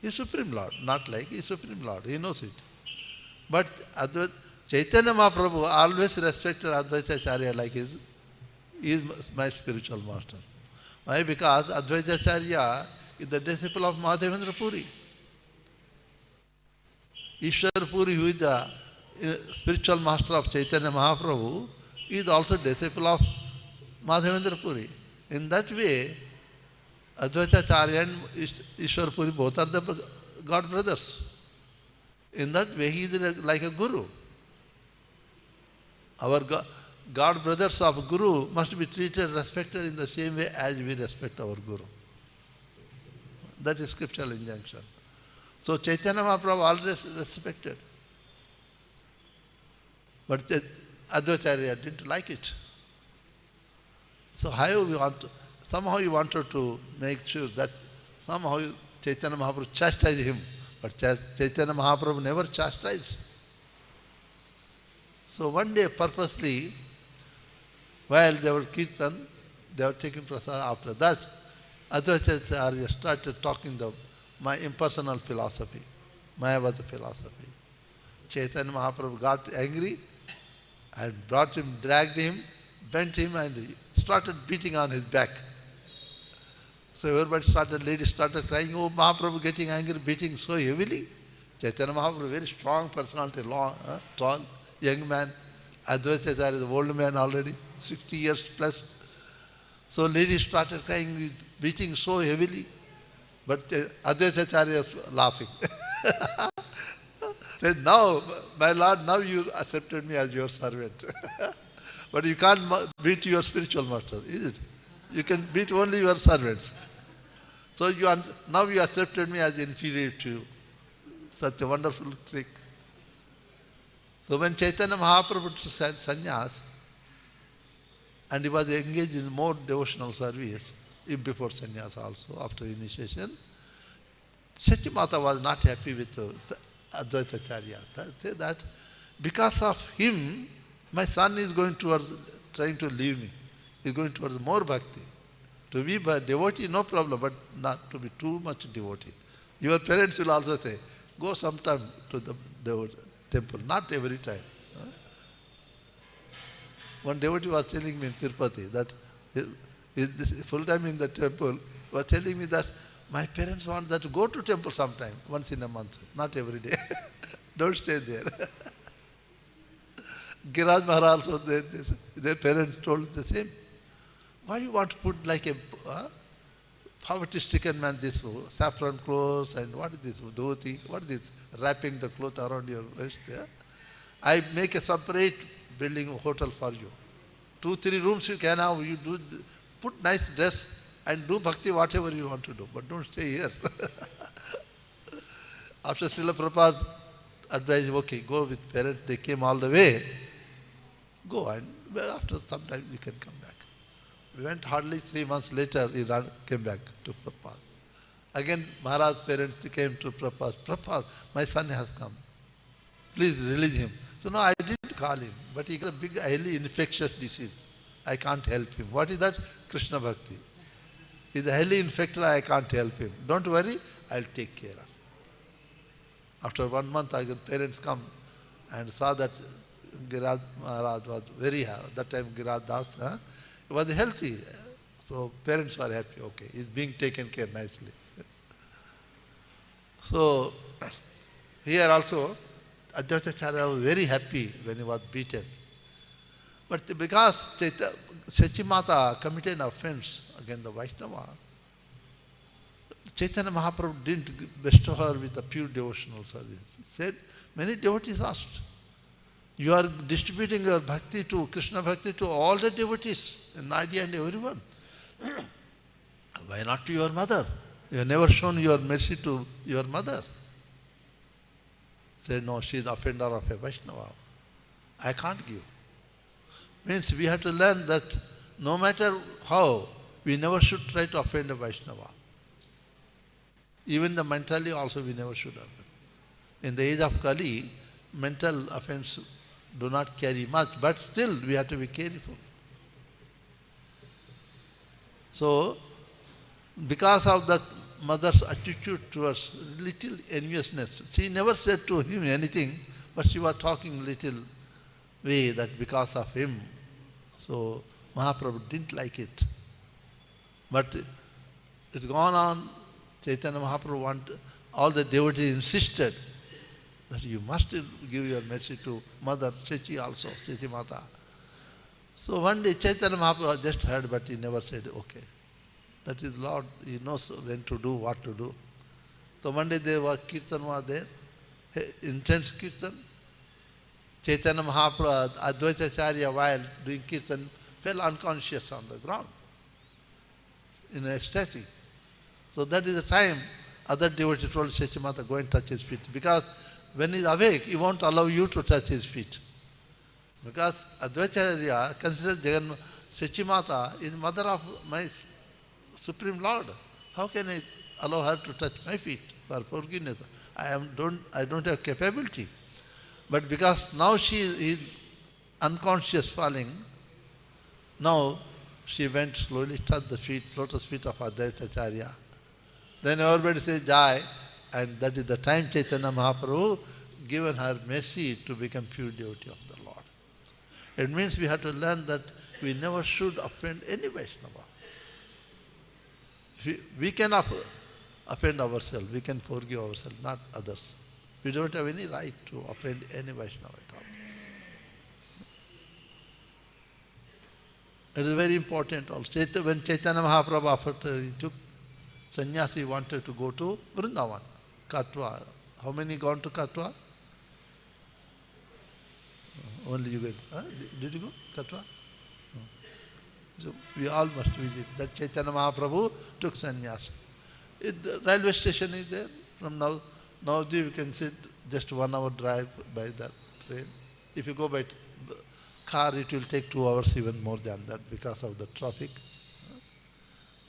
He is Supreme Lord. Not like he is Supreme Lord. He knows it. But Chaitanya Mahaprabhu always respected Advaita Acharya like he is my spiritual master. Why? Because Advaita Acharya is the disciple of Madhavendra Puri. Ishwar Puri, who is the spiritual master of Chaitanya Mahaprabhu, is also disciple of Madhavendra Puri. In that way, Advaita Acharya and Ishwar Puri both are the God brothers. In that way, he is like a guru. Our God brothers of Guru must be treated, respected in the same way as we respect our Guru. That is scriptural injunction. So Chaitanya Mahaprabhu always respected. But Advaita didn't like it. So somehow he wanted to make sure that somehow Chaitanya Mahaprabhu chastised him. But Chaitanya Mahaprabhu never chastised. So one day purposely, while they were kirtan, they were taking prasad. After that, Advaita started talking my impersonal philosophy, Mayavada philosophy. Chaitanya Mahaprabhu got angry and dragged him, bent him and started beating on his back. So everybody ladies started crying, oh Mahaprabhu getting angry, beating so heavily. Chaitanya Mahaprabhu, very strong personality, long, tall, young man. Advaita Acharya is an old man already, 60 years plus. So ladies started crying, beating so heavily. But Advaita Acharya was laughing. Said, now, my Lord, now you accepted me as your servant. But you can't beat your spiritual master, is it? You can beat only your servants. So now you accepted me as inferior to you. Such a wonderful trick. So when Chaitanya Mahaprabhu said sannyas, and he was engaged in more devotional service, if before sannyas also, after initiation, Shachimata was not happy with Advaita Acharya. Say that because of him, my son is trying to leave me. He is going towards more bhakti. To be a devotee, no problem, but not to be too much devotee. Your parents will also say, go sometime to the temple, not every time. One devotee was telling me in Tirupati that he is full time in the temple. He was telling me that my parents want that to go to temple sometime, once in a month, not every day. Don't stay there. Giraj Maharaj also, their parents told the same. Why you want to put like a poverty-stricken man, this saffron clothes and what is this, dhoti, what is this, wrapping the cloth around your waist? Yeah? I make a separate building hotel for you. 2-3 rooms you can have, you do, put nice dress and do bhakti whatever you want to do, but don't stay here. After Srila Prabhupada's advice, okay, go with parents, they came all the way, go and after some time you can come back. We went hardly 3 months later, he came back to Prabhupada. Again, Maharaj's parents came to Prabhupada. Prabhupada, my son has come. Please release him. So no, I didn't call him, but he got a big, highly infectious disease. I can't help him. What is that? Krishna Bhakti. He's highly infected, I can't help him. Don't worry, I'll take care of him. After 1 month, parents come and saw that Giraj Maharaj was very happy. That time Giraj Das, he was healthy. So parents were happy, okay, he's being taken care nicely. So here also, Advaita Acharya was very happy when he was beaten. But because Shachimata committed an offense against the Vaishnava, Chaitanya Mahaprabhu didn't bestow her with a pure devotional service. He said, many devotees asked, you are distributing your bhakti to, Krishna bhakti to all the devotees, Nadia and everyone. Why not to your mother? You have never shown your mercy to your mother. Said, no, she is the offender of a Vaishnava. I can't give. Means we have to learn that no matter how, we never should try to offend a Vaishnava. Even the mentally also we never should offend. In the age of Kali, mental offense do not carry much, but still we have to be careful. So, because of that mother's attitude towards little enviousness. She never said to him anything, but she was talking little way that because of him. So Mahaprabhu didn't like it. But it's gone on. Chaitanya Mahaprabhu all the devotees insisted that you must give your mercy to Mother Chechi also, Chechi Mata. So one day Chaitanya Mahaprabhu just heard, but he never said, okay. That is Lord, He knows when to do, what to do. So one day there was Kirtan was there, intense Kirtan. Chaitanya Mahaprabhu, Advaita Acharya, while doing Kirtan, fell unconscious on the ground in ecstasy. So that is the time other devotee told Chechi Mata, go and touch his feet. Because when he is awake, he won't allow you to touch his feet. Because Advaita considered Chechi Mata is mother of my Supreme Lord. How can I allow her to touch my feet for forgiveness? I don't have capability. But because now she is unconscious falling, now she went slowly, touched the feet, lotus feet of Advaita Acharya. Then everybody says Jai, and that is the time Chaitanya Mahaprabhu given her mercy to become pure devotee of the Lord. It means we have to learn that we never should offend any Vaishnava. We can offend ourselves, we can forgive ourselves, not others. We don't have any right to offend any Vaishnava at all. It is very important also. When Chaitanya Mahaprabhu offered, he took sannyas, he wanted to go to Vrindavan, Katwa. How many gone to Katwa? Only you get. Did you go, Katwa? No. So we all must visit. That Chaitanya Mahaprabhu took sannyas. The railway station is there. From Navadvip you can sit just 1 hour drive by that train. If you go by car, it will take 2 hours, even more than that, because of the traffic.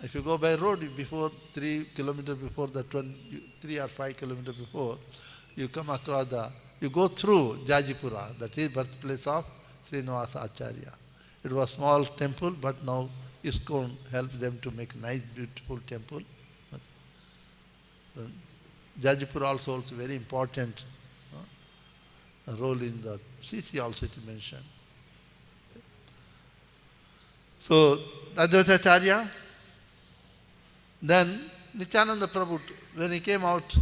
If you go by road, before 3 kilometers before the 3 or 5 kilometers before, you come across you go through Jajipura, that is birthplace of Srinivasa Acharya. It was a small temple, but now ISKCON helps them to make nice, beautiful temple. Jajipura also holds a very important role in the CC also it is mentioned. So, Advaita Acharya, then Nityananda Prabhu, when he came out,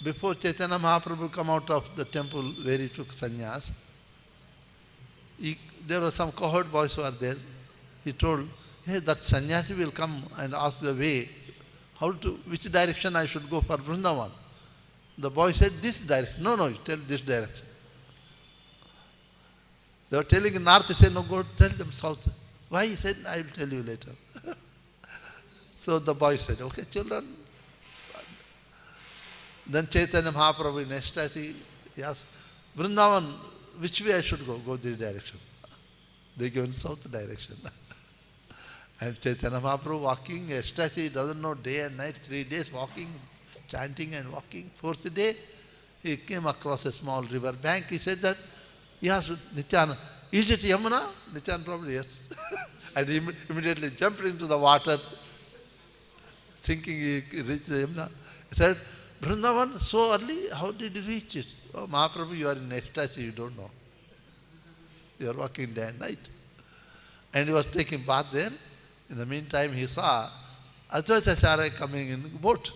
before Chaitanya Mahaprabhu come out of the temple where he took sannyas, there were some cohort boys who were there. He told, hey, that sannyasi will come and ask the way, which direction I should go for Vrindavan. The boy said, this direction. No, you tell this direction. They were telling north, he said, no, go tell them south. Why? He said, I will tell you later. So the boy said, okay, children. Then Chaitanya Mahaprabhu in ecstasy, he asked, Vrindavan, which way I should go? Go this direction. They go in south direction. And Chaitanya Mahaprabhu walking, ecstasy, doesn't know day and night, 3 days walking, chanting and walking. 4th day, he came across a small river bank. He said that, he asked Nityananda, is it Yamuna? Nityananda probably, yes. And he immediately jumped into the water, thinking he reached the Yamuna. He said, Vrindavan, so early, how did you reach it? Oh, Mahaprabhu, you are in ecstasy, you don't know. You are walking day and night. And he was taking bath there. In the meantime, he saw Advaita Acharya coming in boat.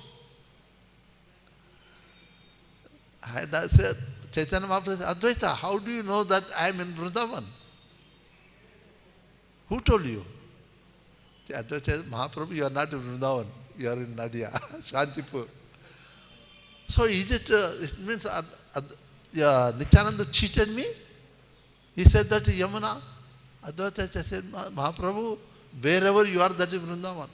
And I said, Chaitanya Mahaprabhu said, Advaita, how do you know that I am in Vrindavan? Who told you? Advaita said, Mahaprabhu, you are not in Vrindavan, you are in Nadia, Shantipur. So is it means Nityananda cheated me? He said that Yamuna. Advaita said, Mahaprabhu, wherever you are, that is Vrindavan.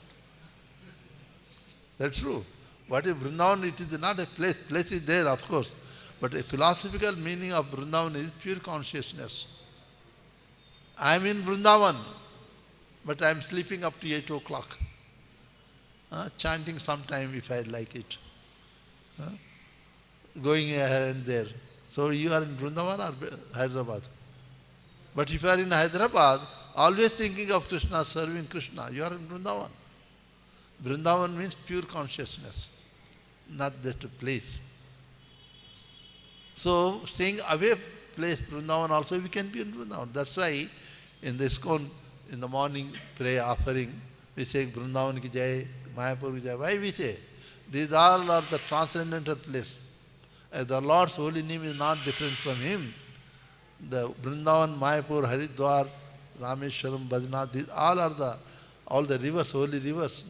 That's true. What is Vrindavan? It is not a place. Place is there, of course. But a philosophical meaning of Vrindavan is pure consciousness. I am in Vrindavan, but I am sleeping up to 8 o'clock. Chanting sometime if I like it. Going here and there. So you are in Vrindavan or Hyderabad? But if you are in Hyderabad, always thinking of Krishna, serving Krishna, you are in Vrindavan. Vrindavan means pure consciousness, not just a place. So, staying away place Vrindavan also, we can be in Vrindavan. That's why in the ISKCON, in the morning prayer offering, we say Vrindavan ki jai, Mayapur ki jai. Why we say? These all are the transcendental place. The Lord's holy name is not different from Him. The Vrindavan, Mayapur, Haridwar, Rameshwaram, Badrinath, these all the rivers, holy rivers,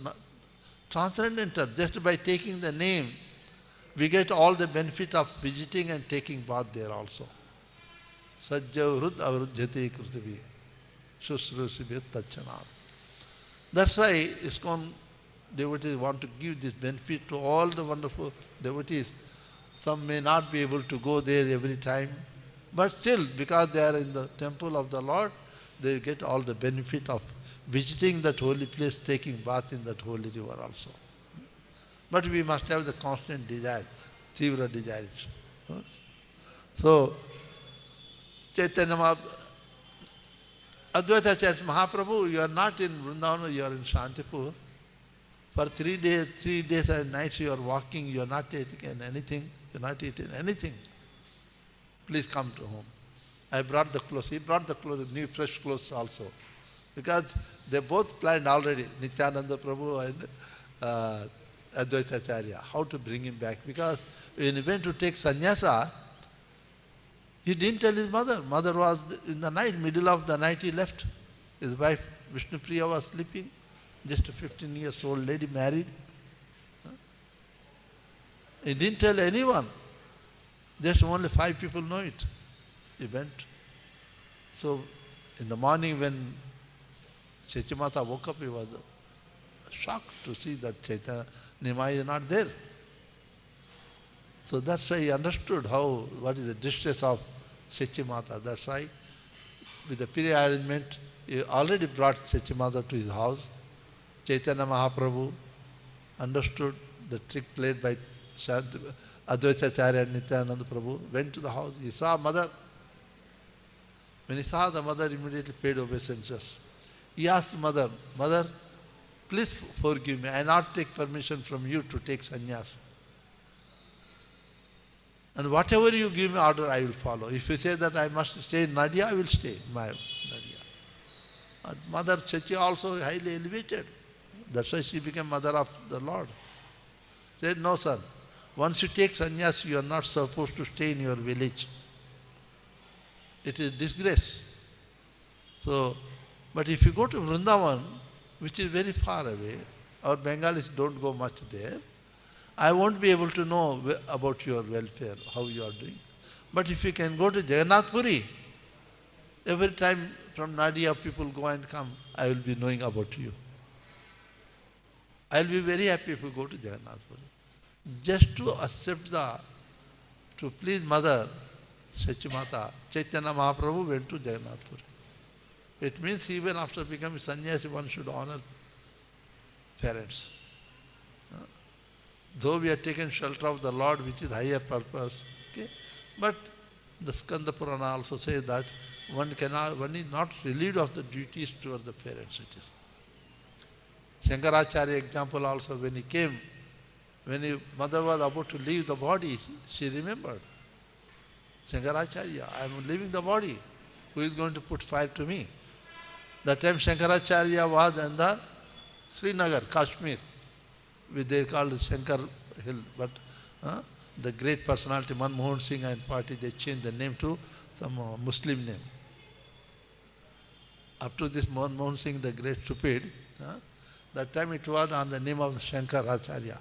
transcendental. Just by taking the name, we get all the benefit of visiting and taking bath there also. Sajja vrud avrujyate krutavi shushrusibhyat tachanad. That's why ISKCON devotees want to give this benefit to all the wonderful devotees. Some may not be able to go there every time, but still, because they are in the temple of the Lord, they get all the benefit of visiting that holy place, taking bath in that holy river also. But we must have the constant desire, tivra desire. So, Chaitanya Advaita says, Mahaprabhu, you are not in Vrindavan, you are in Shantipur. For 3 days and nights you are walking, you are not taking anything, you are not eating anything. Please come to home. I brought the clothes. He brought the clothes, new fresh clothes also. Because they both planned already, Nityananda Prabhu and Advaita Acharya, how to bring him back. Because when he went to take sannyasa, he didn't tell his mother. Mother was in the night, middle of the night he left. His wife Vishnupriya was sleeping, just a 15 years old lady married. He didn't tell anyone. Just only 5 people know it. He went. So in the morning when Chechimata woke up, he was shocked to see that Chaitanya Nimai is not there. So that's why he understood what is the distress of Chechimata. That's why with the pre-arrangement, he already brought Chechimata to his house. Chaitanya Mahaprabhu understood the trick played by Advaita Acharya and Nityananda Prabhu, went to the house. He saw mother. When he saw the mother, immediately paid obeisances. He asked mother, Mother, please forgive me. I not take permission from you to take sannyas. And whatever you give me order, I will follow. If you say that I must stay in Nadia, I will stay in my Nadia. And Mother Chachi also highly elevated. That's why she became mother of the Lord. Said, no son, once you take sannyas, you are not supposed to stay in your village. It is disgrace. So, but if you go to Vrindavan, which is very far away, our Bengalis don't go much there, I won't be able to know about your welfare, how you are doing. But if you can go to Jagannath Puri, every time from Nadia people go and come, I will be knowing about you. I will be very happy if you go to Jagannath Puri. Just to accept to please Mother, Sachimata, Chaitanya Mahaprabhu went to Jagannath Puri. It means even after becoming sannyasi, one should honor parents. Though we have taken shelter of the Lord, which is higher purpose, okay? But the Skanda Purana also says that one is not relieved of the duties towards the parents. It is. Shankaracharya example also, when he came, when his mother was about to leave the body, she remembered. Shankaracharya, I am leaving the body. Who is going to put fire to me? That time Shankaracharya was in the Srinagar, Kashmir, which they called Shankar Hill. But the great personality, Manmohan Singh and party, they changed the name to some Muslim name. Up to this Manmohan Singh, the great stupid, that time it was on the name of Shankaracharya.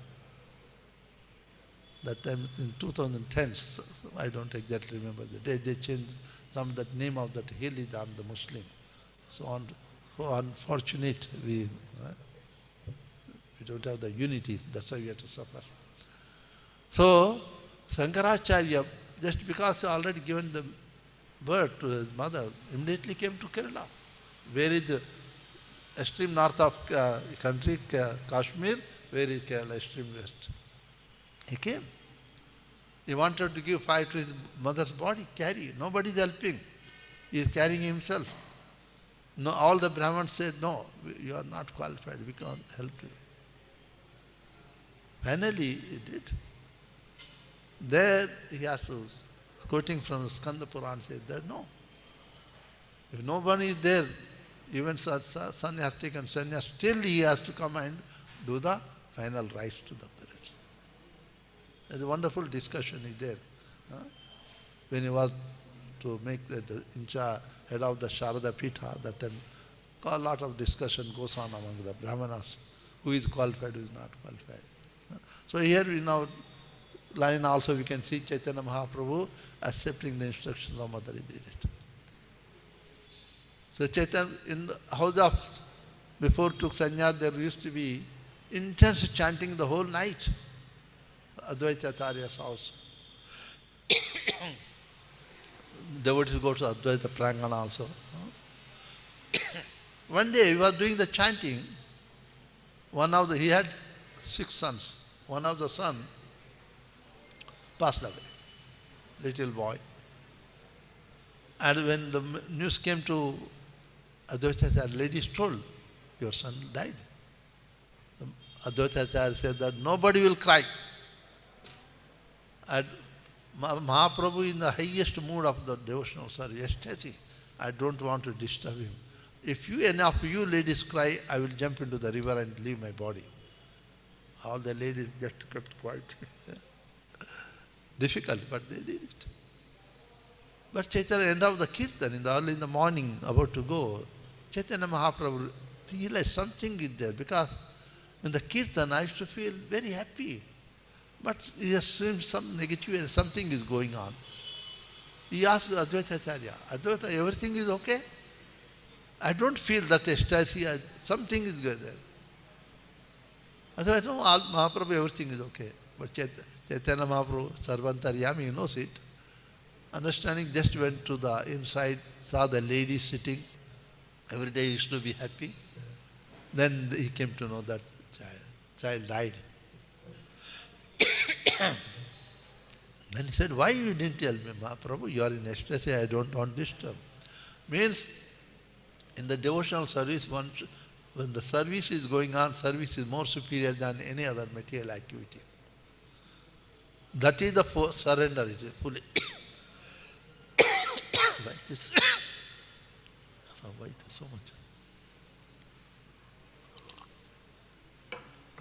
That time in 2010, so I don't exactly remember the date, they changed that name of that hill is on the Muslim. So unfortunate, we don't have the unity, that's why we have to suffer. So, Shankaracharya, just because he already given the birth to his mother, immediately came to Kerala. Where is the extreme north of country, Kashmir, where is Kerala, extreme west? He came. He wanted to give fire to his mother's body, carry. Nobody is helping. He is carrying himself. No, all the Brahmins said, no, you are not qualified, we can't help you. Finally, he did. There he has to, quoting from Skanda Puran, says that no. If nobody is there, even son has taken sannyas, still he has to come and do the final rites to the parents. There's a wonderful discussion is there. When he was to make the head of the Sharada Pitha, that time a lot of discussion goes on among the Brahmanas. Who is qualified, who is not qualified. So here in our line also we can see Chaitanya Mahaprabhu accepting the instructions of Mother, he did it. So Chaitanya, in the house of, before took sannyas, there used to be intense chanting the whole night. Advaita Acharya's house. Devotees go to Advaita Prangana also. One day he was doing the chanting. He had 6 sons. One of the sons passed away, little boy. And when the news came to Advaita Acharya, ladies told, your son died. Advaita Acharya said that nobody will cry. And Mahaprabhu, in the highest mood of the devotional service, ecstasy, I don't want to disturb him. If enough you ladies cry, I will jump into the river and leave my body. All the ladies just kept quiet. Difficult, but they did it. But Chaitanya, end of the kirtan, early in the morning, about to go, Chaitanya Mahaprabhu realized something is there, because in the kirtan I used to feel very happy. But he has seen some negative, something is going on. He asked Advaita Acharya, Advaita, everything is okay? I don't feel that ecstasy, something is there. Otherwise, no, Mahaprabhu, everything is okay. But Chaitanya Mahaprabhu, Sarvantaryami, he knows it. Understanding, just went to the inside, saw the lady sitting. Every day he used to be happy. Then he came to know that child died. Then he said, why you didn't tell me, Mahaprabhu? You are in ecstasy, I don't want to disturb. Means, in the devotional service, when the service is going on, service is more superior than any other material activity. That is the surrender, it is fully. Why it is so much?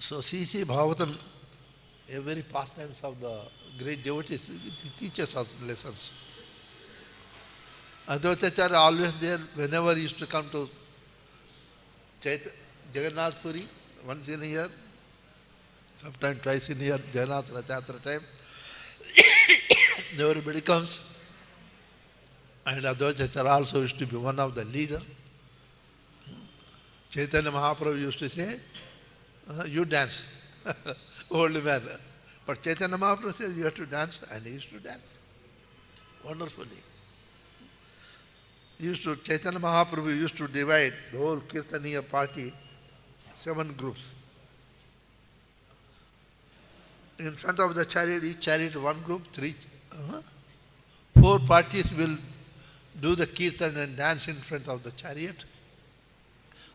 So C.C. Bhagavatam, every pastimes of the great devotees, it teaches us lessons. Advaita Acharya always there, whenever he used to come to Jagannath Puri, once in a year, sometimes twice in a year, Jagannath Rathayatra time, everybody comes. And Advaita Acharya also used to be one of the leaders. Chaitanya Mahaprabhu used to say, you dance, old man. But Chaitanya Mahaprabhu says, you have to dance, and he used to dance wonderfully. Chaitanya Mahaprabhu used to divide the whole Kirtaniya party, 7 groups. In front of the chariot, each chariot 1 group, 4 parties will do the kirtan and dance in front of the chariot.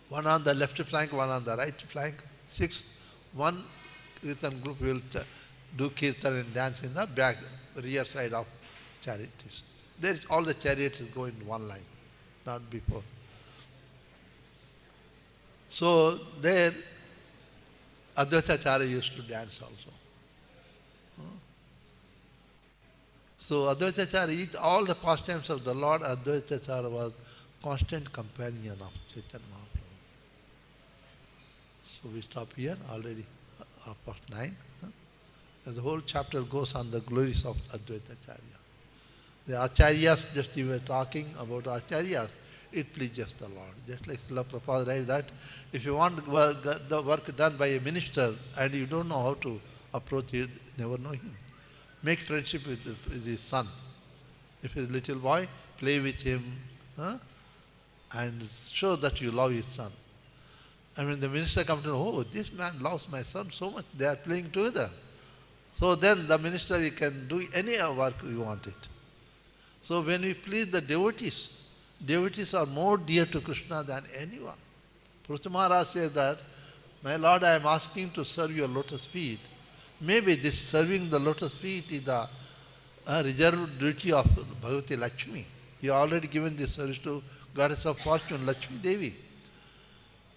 1 on the left flank, 1 on the right flank. 6, 1 kirtan group will do kirtan and dance in the back, rear side of chariots. There, all the chariots is going in one line, not before. So there, Advaita Acharya used to dance also. So Advaita Acharya, all the pastimes of the Lord, Advaita Acharya was constant companion of Chaitanya Mahaprabhu. So we stop here already, 9. The whole chapter goes on the glories of Advaita Acharya. The Acharyas, just we were talking about Acharyas, it pleases the Lord. Just like Srila Prabhupada writes that, if you want the work done by a minister and you don't know how to approach it, never know him. Make friendship with his son. If he's a little boy, play with him and show that you love his son. And when the minister comes to know, oh, this man loves my son so much, they are playing together. So then the minister, he can do any work you want it. So when we please the devotees, devotees are more dear to Krishna than anyone. Purusha Maharaj says that, my Lord, I am asking to serve your lotus feet, Maybe this serving the lotus feet is the reserved duty of Bhagavati Lakshmi. You already given this service to Goddess of Fortune, Lakshmi Devi.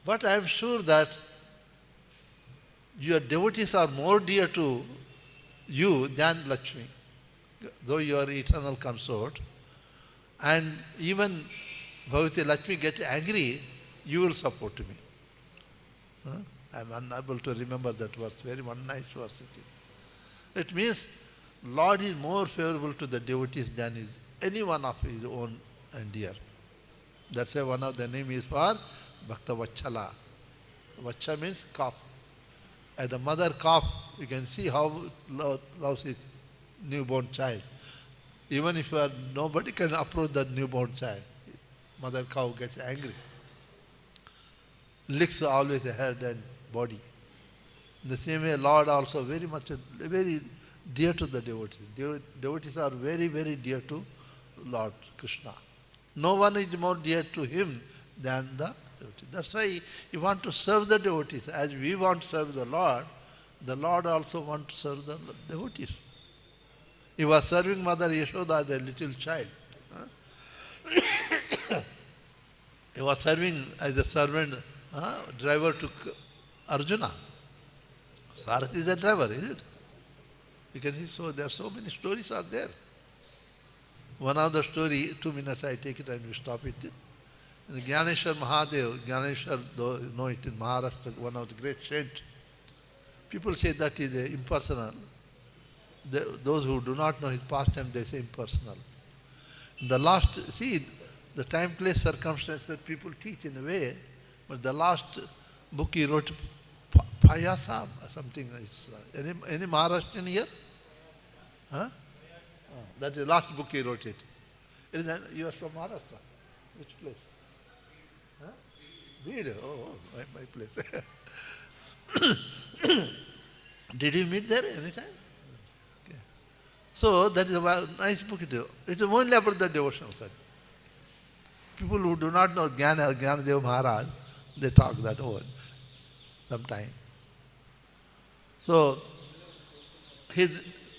But I am sure that your devotees are more dear to you than Lakshmi, though you are eternal consort. And even Bhagavati Lakshmi get angry, you will support me. I am unable to remember that verse. Very one nice verse it is. It means Lord is more favorable to the devotees than is any one of his own and dear. That's why one of the name is for Bhakta Vachala. Vacha means calf. As the mother calf, you can see how loves his newborn child. Even if nobody can approach that newborn child. Mother cow gets angry. Licks always the head and body. In the same way, Lord also very dear to the devotees. Devotees are very, very dear to Lord Krishna. No one is more dear to him than the devotee. That's why you want to serve the devotees. As we want to serve the Lord also wants to serve the devotees. He was serving Mother Yashoda as a little child. He was serving as a servant, driver to Arjuna. Sarathi is a driver, is it? You can see, so there are so many stories are there. One of the story, 2 minutes I take it and we stop it. In the Gyaneshwar Mahadev, Gyaneshwar, though you know it in Maharashtra, one of the great saints. People say that is impersonal. Those who do not know his pastime, they say impersonal. In the last, see, the time, place, circumstance that people teach in a way, but the last book he wrote, Payasa, something. Any Maharashtrian here? Huh? That is the last book he wrote it. You are from Maharashtra? Which place? Huh? Read. Oh, my place. Did you meet there any time? Okay. So that is a nice book. It is only about the devotional side. People who do not know Gyanadev Maharaj, they talk that over sometime. So he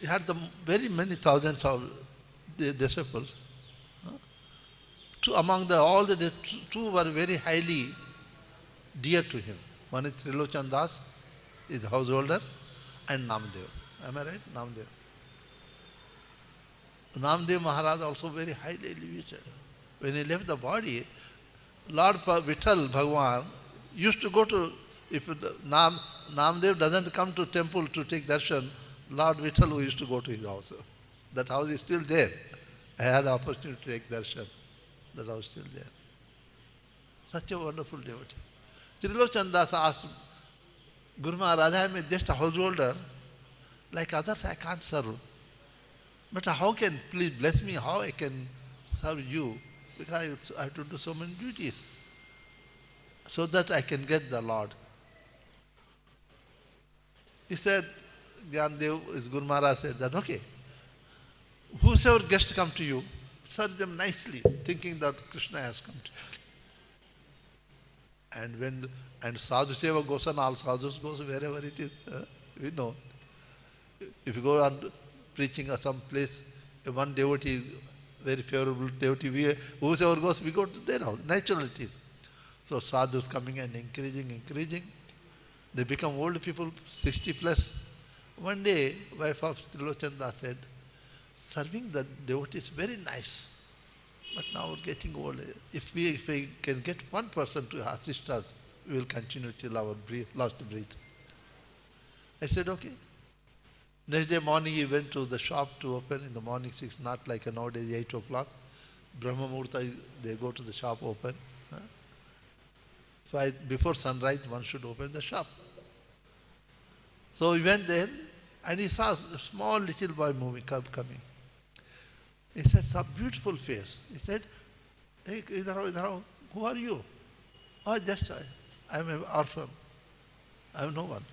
had very many thousands of disciples. Among all the two were very highly dear to him. One is Trilochan Das, is householder, and Namdev. Am I right? Namdev. Namdev Maharaj also very highly elevated. When he left the body, Lord Vitthal Bhagwan used to go to, if Namdev doesn't come to temple to take darshan, Lord Vitthal used to go to his house. That house is still there. I had the opportunity to take darshan. That house is still there. Such a wonderful devotee. Trilochan Das asked Guru Maharaj, I am just a householder. Like others, I can't serve. But how can, please bless me, how I can serve you? Because I have to do so many duties. So that I can get the Lord. He said, Gyandev, Guru Maharaj said that, okay, whosoever guest come to you, serve them nicely, thinking that Krishna has come to you. And sadhu seva goes on, all sadhus goes wherever it is. We know. If you go on preaching at some place, one devotee, very favorable devotee, whosoever goes, we go to their house. Natural it is. So sadhus coming and encouraging. They become old people, 60 plus. One day, wife of Trilochan Das said, serving the devotees is very nice. But now we're getting old. If we can get one person to assist us, we will continue till our last breath. I said, okay. Next day morning, he went to the shop to open in the morning 6, not like nowadays 8 o'clock. Brahma Muhurta, they go to the shop open. So before sunrise, one should open the shop. So he went there and he saw a small little boy coming. He said, some beautiful face. He said, hey, who are you? Oh, just I am an orphan. I have no one.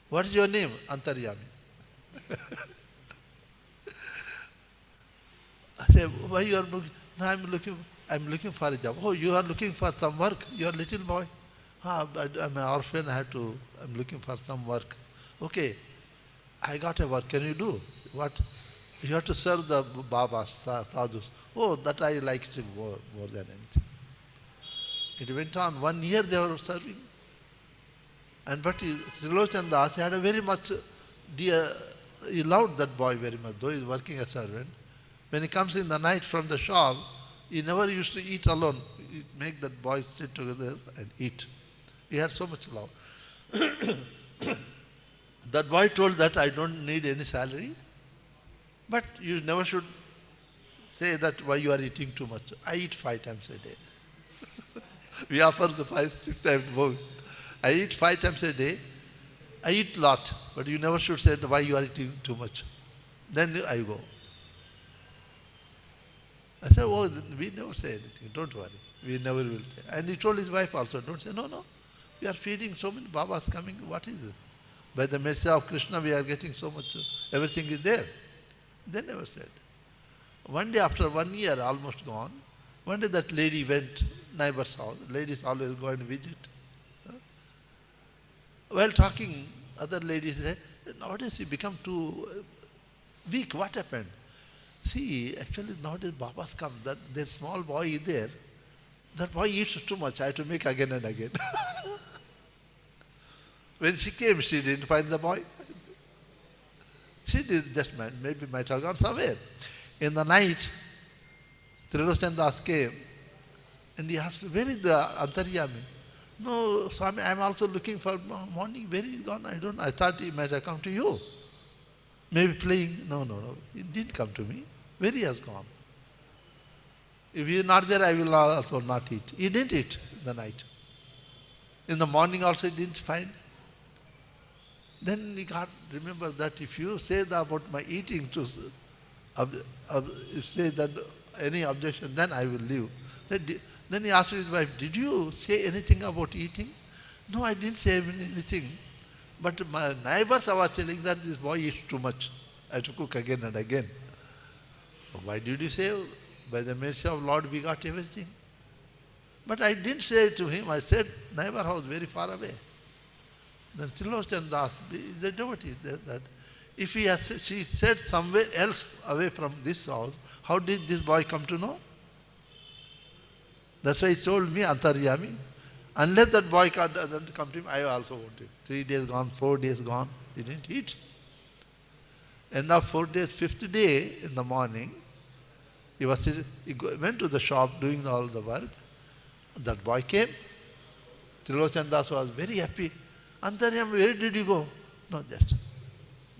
What is your name? Antaryami. I said, why you are looking? No, I'm looking for a job. Oh, you are looking for some work? You are a little boy. But I'm an orphan, I'm looking for some work. Okay, I got a work, can you do? What? You have to serve the Babas, sadhus. Oh, that I liked more than anything. It went on. 1 year they were serving. And but Srilochana Das had a very much dear, he loved that boy very much, though he is working as servant. When he comes in the night from the shop, he never used to eat alone. He'd make that boy sit together and eat. He had so much love. That boy told that I don't need any salary, but you never should say that why you are eating too much. I eat 5 times a day. We offer the 5-6 times more. I eat 5 times a day. I eat lot, but you never should say why you are eating too much. Then I go. I said, oh, we never say anything. Don't worry. We never will say. And he told his wife also, don't say, no. We are feeding so many Babas coming. What is it? By the mercy of Krishna, we are getting so much. Everything is there. They never said. One day after 1 year, almost gone, one day that lady went neighbor's house. Ladies always go and visit. While talking, other ladies said, nowadays you become too weak. What happened? See, actually nowadays Babas come. That small boy is there. That boy eats too much. I have to make again and again. When she came, she didn't find the boy. She did just maybe might have gone somewhere. In the night, Srilochana Das came and he asked, where is the Antaryami? No, Swami, I am also looking for morning. Where is gone? I don't know. I thought he might have come to you. Maybe playing. No. He didn't come to me. Where he has gone? If he is not there, I will also not eat. He didn't eat in the night. In the morning also he didn't find. Then he got, remember that if you say about my eating to say that any objection, then I will leave. Then he asked his wife, did you say anything about eating? No, I didn't say anything. But my neighbors were telling that this boy eats too much. I have to cook again and again. Why did you say? By the mercy of Lord we got everything. But I didn't say it to him. I said, neighbor house very far away. Then Srilochana Das is the devotee that if she said somewhere else away from this house, how did this boy come to know? That's why he told me, Antaryami, unless that boy doesn't come to him, I also won't eat. 3 days gone, 4 days gone, he didn't eat. And now 4 days, 5th day in the morning, he went to the shop doing all the work. That boy came. Srilochana Das was very happy. Antaryami, where did you go? Not that.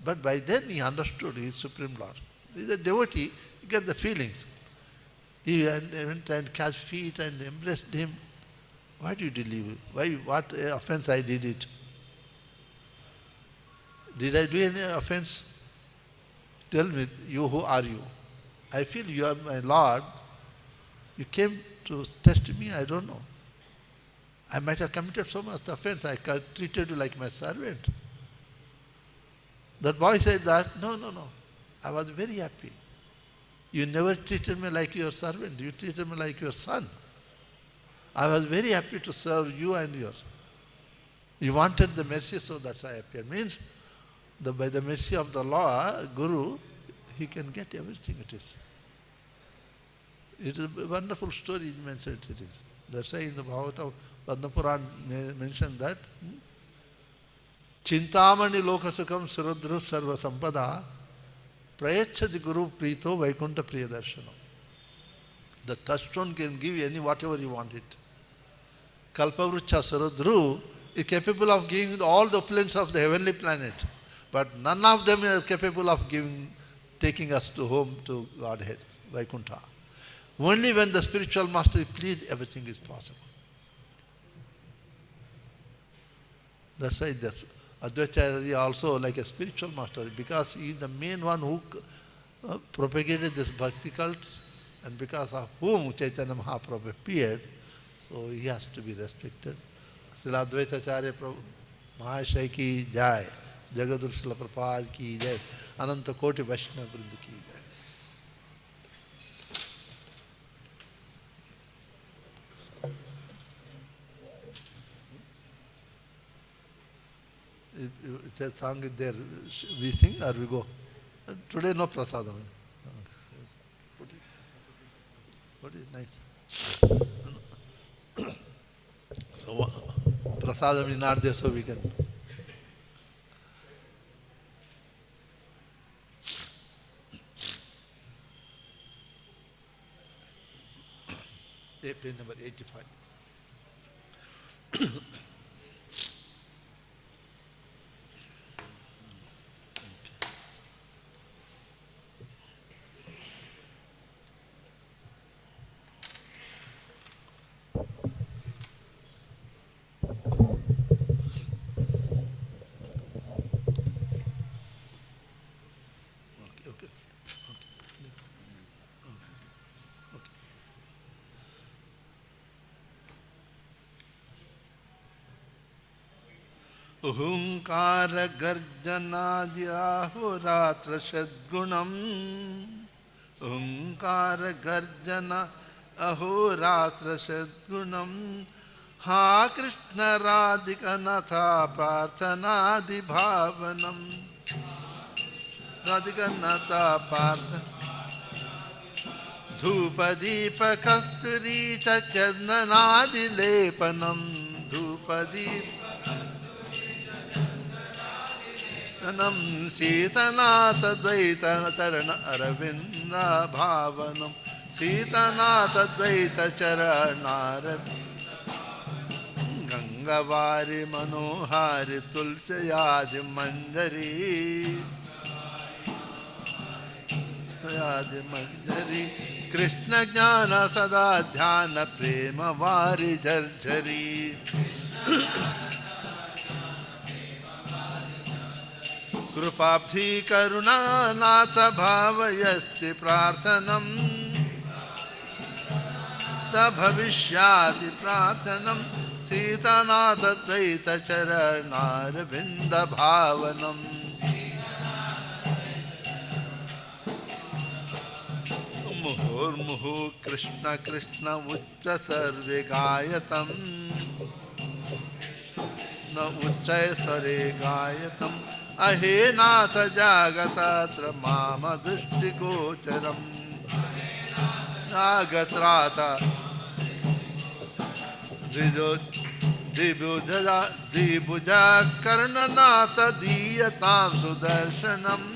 But by then he understood he is Supreme Lord. He is a devotee, he gets the feelings. He went and catch feet and embraced him. Why did you leave? Why? What offense I did it? Did I do any offense? Tell me, you, who are you? I feel you are my Lord. You came to test me, I don't know. I might have committed so much offense. I treated you like my servant. That boy said that, no. I was very happy. You never treated me like your servant. You treated me like your son. I was very happy to serve you and yours. You wanted the mercy, so that's why I appeared. Means, by the mercy of the law, Guru, he can get everything it is. It is a wonderful story he mentioned it is. That's why in the Bhagavata, Padma Puran mentioned that Chintamani lokasukam surudru sarva sampada prayachati guru prito vaikunta priyadarshana. The touchstone can give you whatever you want it. Kalpavrucha surudru is capable of giving all the opulence of the heavenly planet, but none of them are capable of taking us to home to Godhead, Vaikuntha. Only when the spiritual master is pleased, everything is possible. That's why this Advaitacharya also like a spiritual master, because he is the main one who propagated this bhakti cult, and because of whom Chaitanya Mahaprabhu appeared, so he has to be respected. Srila Advaitacharya Mahashaya ki jai, Jagadguru Srila Prabhupada ki jai, Ananta Koti Vaishnava Vrinda ki jai. It says song is there. We sing or we go? Today no prasadam. What is nice? So prasadam is not there, so we can. Page number 85. ओंकार गर्जनादि अहोरात्र सद्गुणम् ओंकार गर्जना अहोरात्र सद्गुणम् हा कृष्ण राधिका नाथा प्रार्थनादि भावनम् राधिका नाथा पार्थ धूप दीप कस्तूरी चंदनादि लेपनम् धूप दीप सीतनाथ द्वैत चरण अरविंद भावनम सीतनाथ द्वैत चरणार गंगावारि मनोहारि तुलसी मंजरी मंजरी कृष्ण ज्ञान सदा ध्यान प्रेम वारि झरझरी कृपाब्धि करुणानाथ भावयस्ति प्रार्थनम् स भविष्याति प्रार्थनम् सीतानाथ द्वैत चरणारविंद भावनम् मुहुर्मुहुः कृष्ण कृष्ण उच्च सर्वे गायतम् न उच्चै स्वरे गायतम् अहे नाथ जागतत्र माम दृष्टिगोचरम् जागत्राथ द्विभुजा कर्णनाथ दीयतां सुदर्शनम्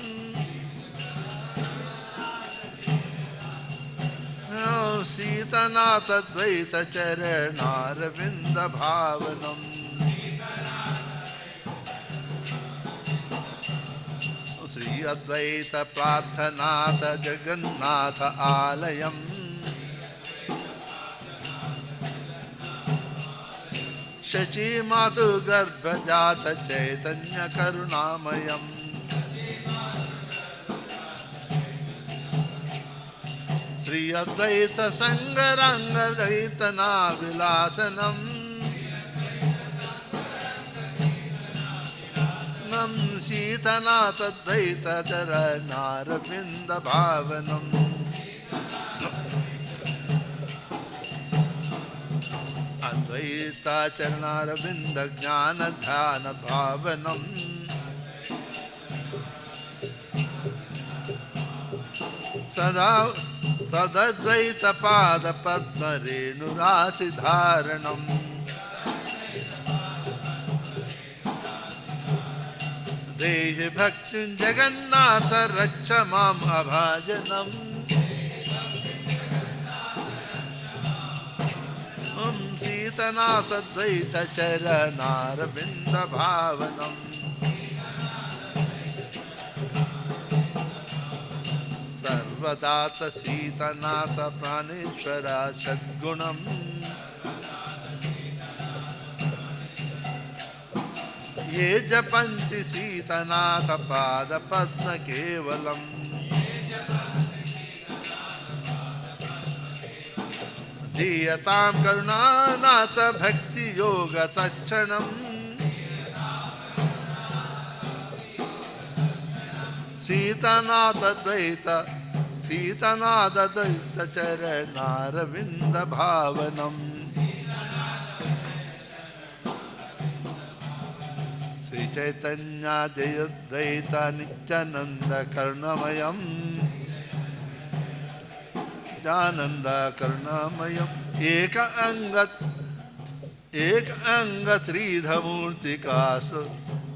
सीतनाथ द्वैत चरणारविंद भावनम् श्री अद्वैत प्रार्थनाथ जगन्नाथ आलयम् शची मातु गर्भजात चैतन्य करुणामयम् श्री अद्वैत संगरंग दैतना विलासनम् सीतनाथ द्वैत चरणारविंद भावनम् अद्वैत चरणारविंद ज्ञान ध्यान भावनम् सदा सदद्वैत पाद पद्म रेणुराशि धारणम् देह भक्ति जगन्नाथ रक्ष माम अभाजनम् सीतनाथ द्वैत चरणारविंद भावनम् सर्वदात सीतनाथ प्राणेश्वर सद्गुणम् ये जपन्ति सीतनाथ पाद पद्म केवलम् दीयतां करुणानाथ भक्ति योग तत्क्षणम् सीतनाथ द्वैत चरणारविंद भावनम् Shri Chaitanya Jayadvaita Nityananda Karnamayam Jananda Karnamayam Eka Anga Tridhamurti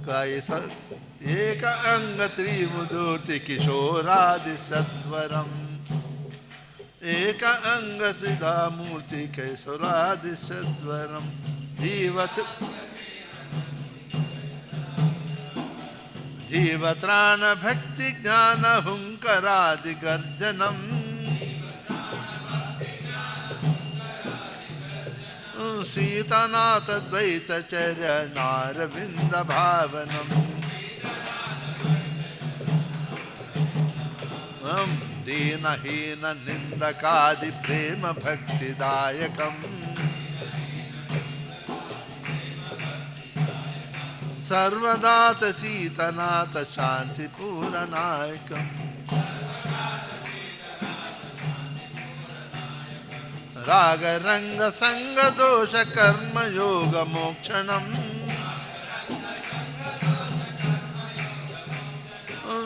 Kaisa Eka Anga Trimudurti Kishoradi Sadvaram Eka Anga Siddhamurti Kishoradi Sadvaram Jivatrana Bhakti Jnana Hunkaradi Garjanam Sitanata Dvaita Charya Naravinda Bhavanam Dina Hina Nindakadi Prema Bhakti Dayakam Sarvadata Sitanata Shanti Puranayakam Raga Ranga Sanga Dosha Karma Yoga Mokshanam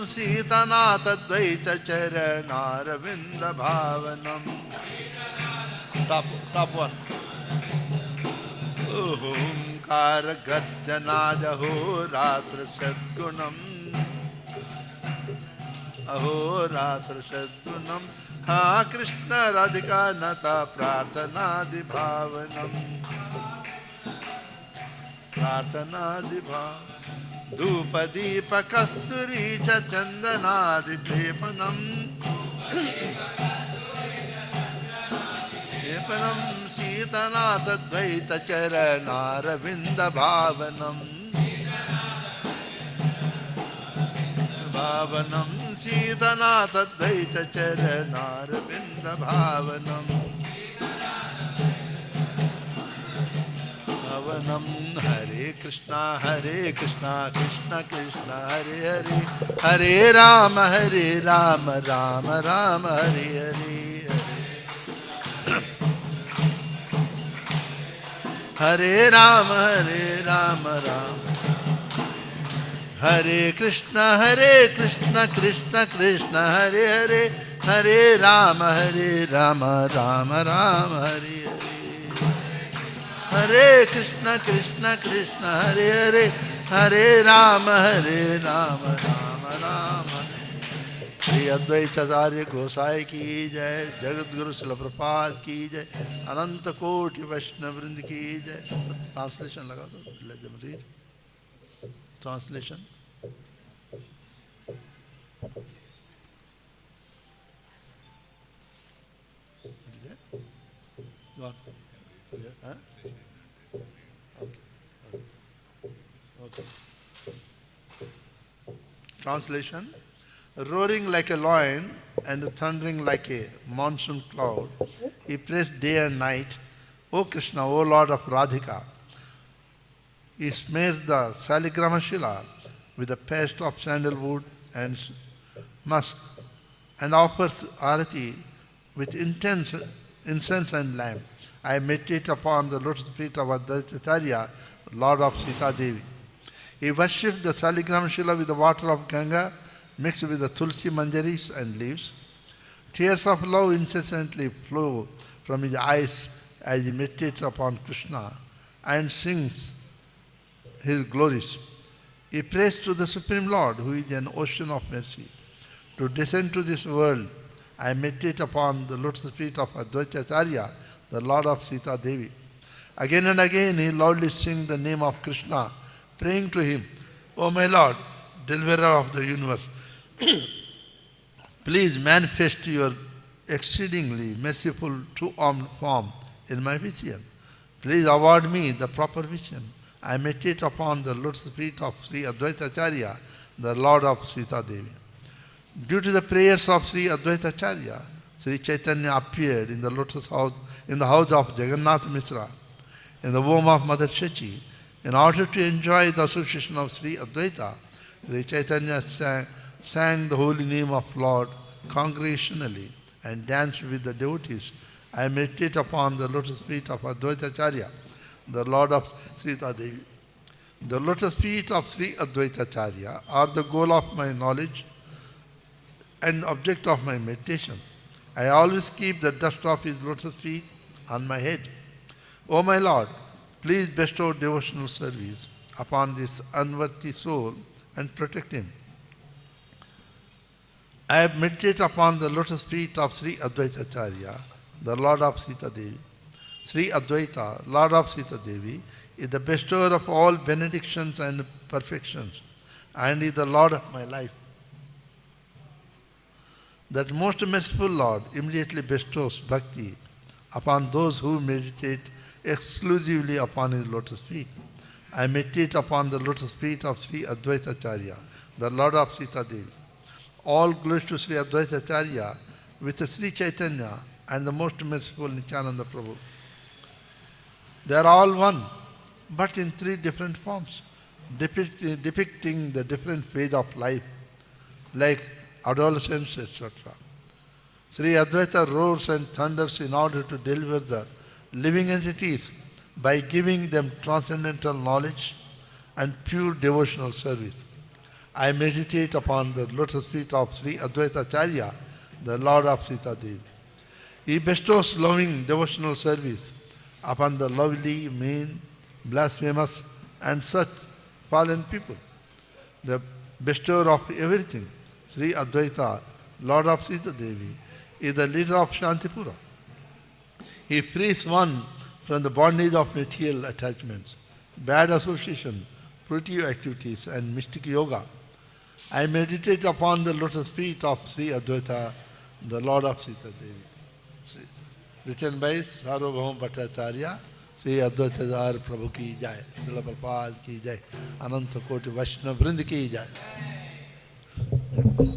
Sitanata Dvaita Charana Ravinda Bhavanam Top one. Omkara Gajjana Ahoratra Sadgunam Ahoratra Sadgunam Ha Krishna Radhika Nata Prarthanadi Bhavanam Prarthanadi Bhavanam Dhupa Deepa Kasturi Cha Chandanadi Depanam Depanam Sitanata Dvaita Charana Ravinda Bhavanam Bhavanam Sitanata Dvaita Charana Ravinda Bhavanam Bhavanam Hare Krishna Krishna Krishna Hare Hare Hare Rama Rama Rama Hare Hare Hare Rama Hare Krishna Krishna Krishna Hare Hare Hare Rama Rama Rama Hare Hare Krishna Krishna Hare Hare Hare Rama Rama Rama Shri Advaita Acharya Gosai ki jai, Jagat Guru Srila Prabhupada ki jai, Ananta Koti Vaishnava Vrind ki jai. Translation laga do, let them read. Translation. Go on. Huh? Okay. Translation. Roaring like a lion and thundering like a monsoon cloud, he prays day and night, O Krishna, O Lord of Radhika. He smears the Saligrama Shila with the paste of sandalwood and musk and offers arati with intense incense and lamp. I meditate upon the lotus feet of Advaita Acharya, Lord of Sita Devi. He worships the Saligrama Shila with the water of Ganga mixed with the tulsi manjaris and leaves. Tears of love incessantly flow from his eyes as he meditates upon Krishna and sings his glories. He prays to the Supreme Lord, who is an ocean of mercy. To descend to this world, I meditate upon the lotus feet of Advaita Acharya, the Lord of Sita Devi. Again and again he loudly sings the name of Krishna, praying to him, O my Lord, deliverer of the universe, please manifest your exceedingly merciful two-armed form in my vision. Please award me the proper vision. I meditate upon the lotus feet of Sri Advaita Acharya, the Lord of Sita Devi. Due to the prayers of Sri Advaita Acharya, Sri Chaitanya appeared in the lotus house, in the house of Jagannath Mishra, in the womb of Mother Shachi. In order to enjoy the association of Sri Advaita, Sri Chaitanya sang the holy name of Lord congregationally and danced with the devotees. I meditate upon the lotus feet of Advaita Acharya, the Lord of Sita Devi. The lotus feet of Sri Advaita Acharya are the goal of my knowledge and object of my meditation. I always keep the dust of his lotus feet on my head. O my Lord, please bestow devotional service upon this unworthy soul and protect him. I have meditated upon the lotus feet of Sri Advaita Acharya, the Lord of Sita Devi. Sri Advaita, Lord of Sita Devi, is the bestower of all benedictions and perfections, and is the Lord of my life. That most merciful Lord immediately bestows bhakti upon those who meditate exclusively upon his lotus feet. I meditate upon the lotus feet of Sri Advaita Acharya, the Lord of Sita Devi. All glories to Sri Advaita Acharya with Sri Chaitanya and the most merciful Nityananda Prabhu. They are all one, but in three different forms, depicting the different phase of life, like adolescence, etc. Sri Advaita roars and thunders in order to deliver the living entities by giving them transcendental knowledge and pure devotional service. I meditate upon the lotus feet of Sri Advaita Acharya, the Lord of Sita Devi. He bestows loving devotional service upon the lovely, mean, blasphemous, and such fallen people. The bestower of everything, Sri Advaita, Lord of Sita Devi, is the leader of Shantipura. He frees one from the bondage of material attachments, bad association, fruitive activities, and mystic yoga. I meditate upon the lotus feet of Sri Advaita, the Lord of Sita Devi. Written by Sarvabhauma Bhattacharya, Sri Advaita Prabhu ki jai, Srila Prabhupada ki jai, Ananta Koti Vaishnava Vrind ki jai.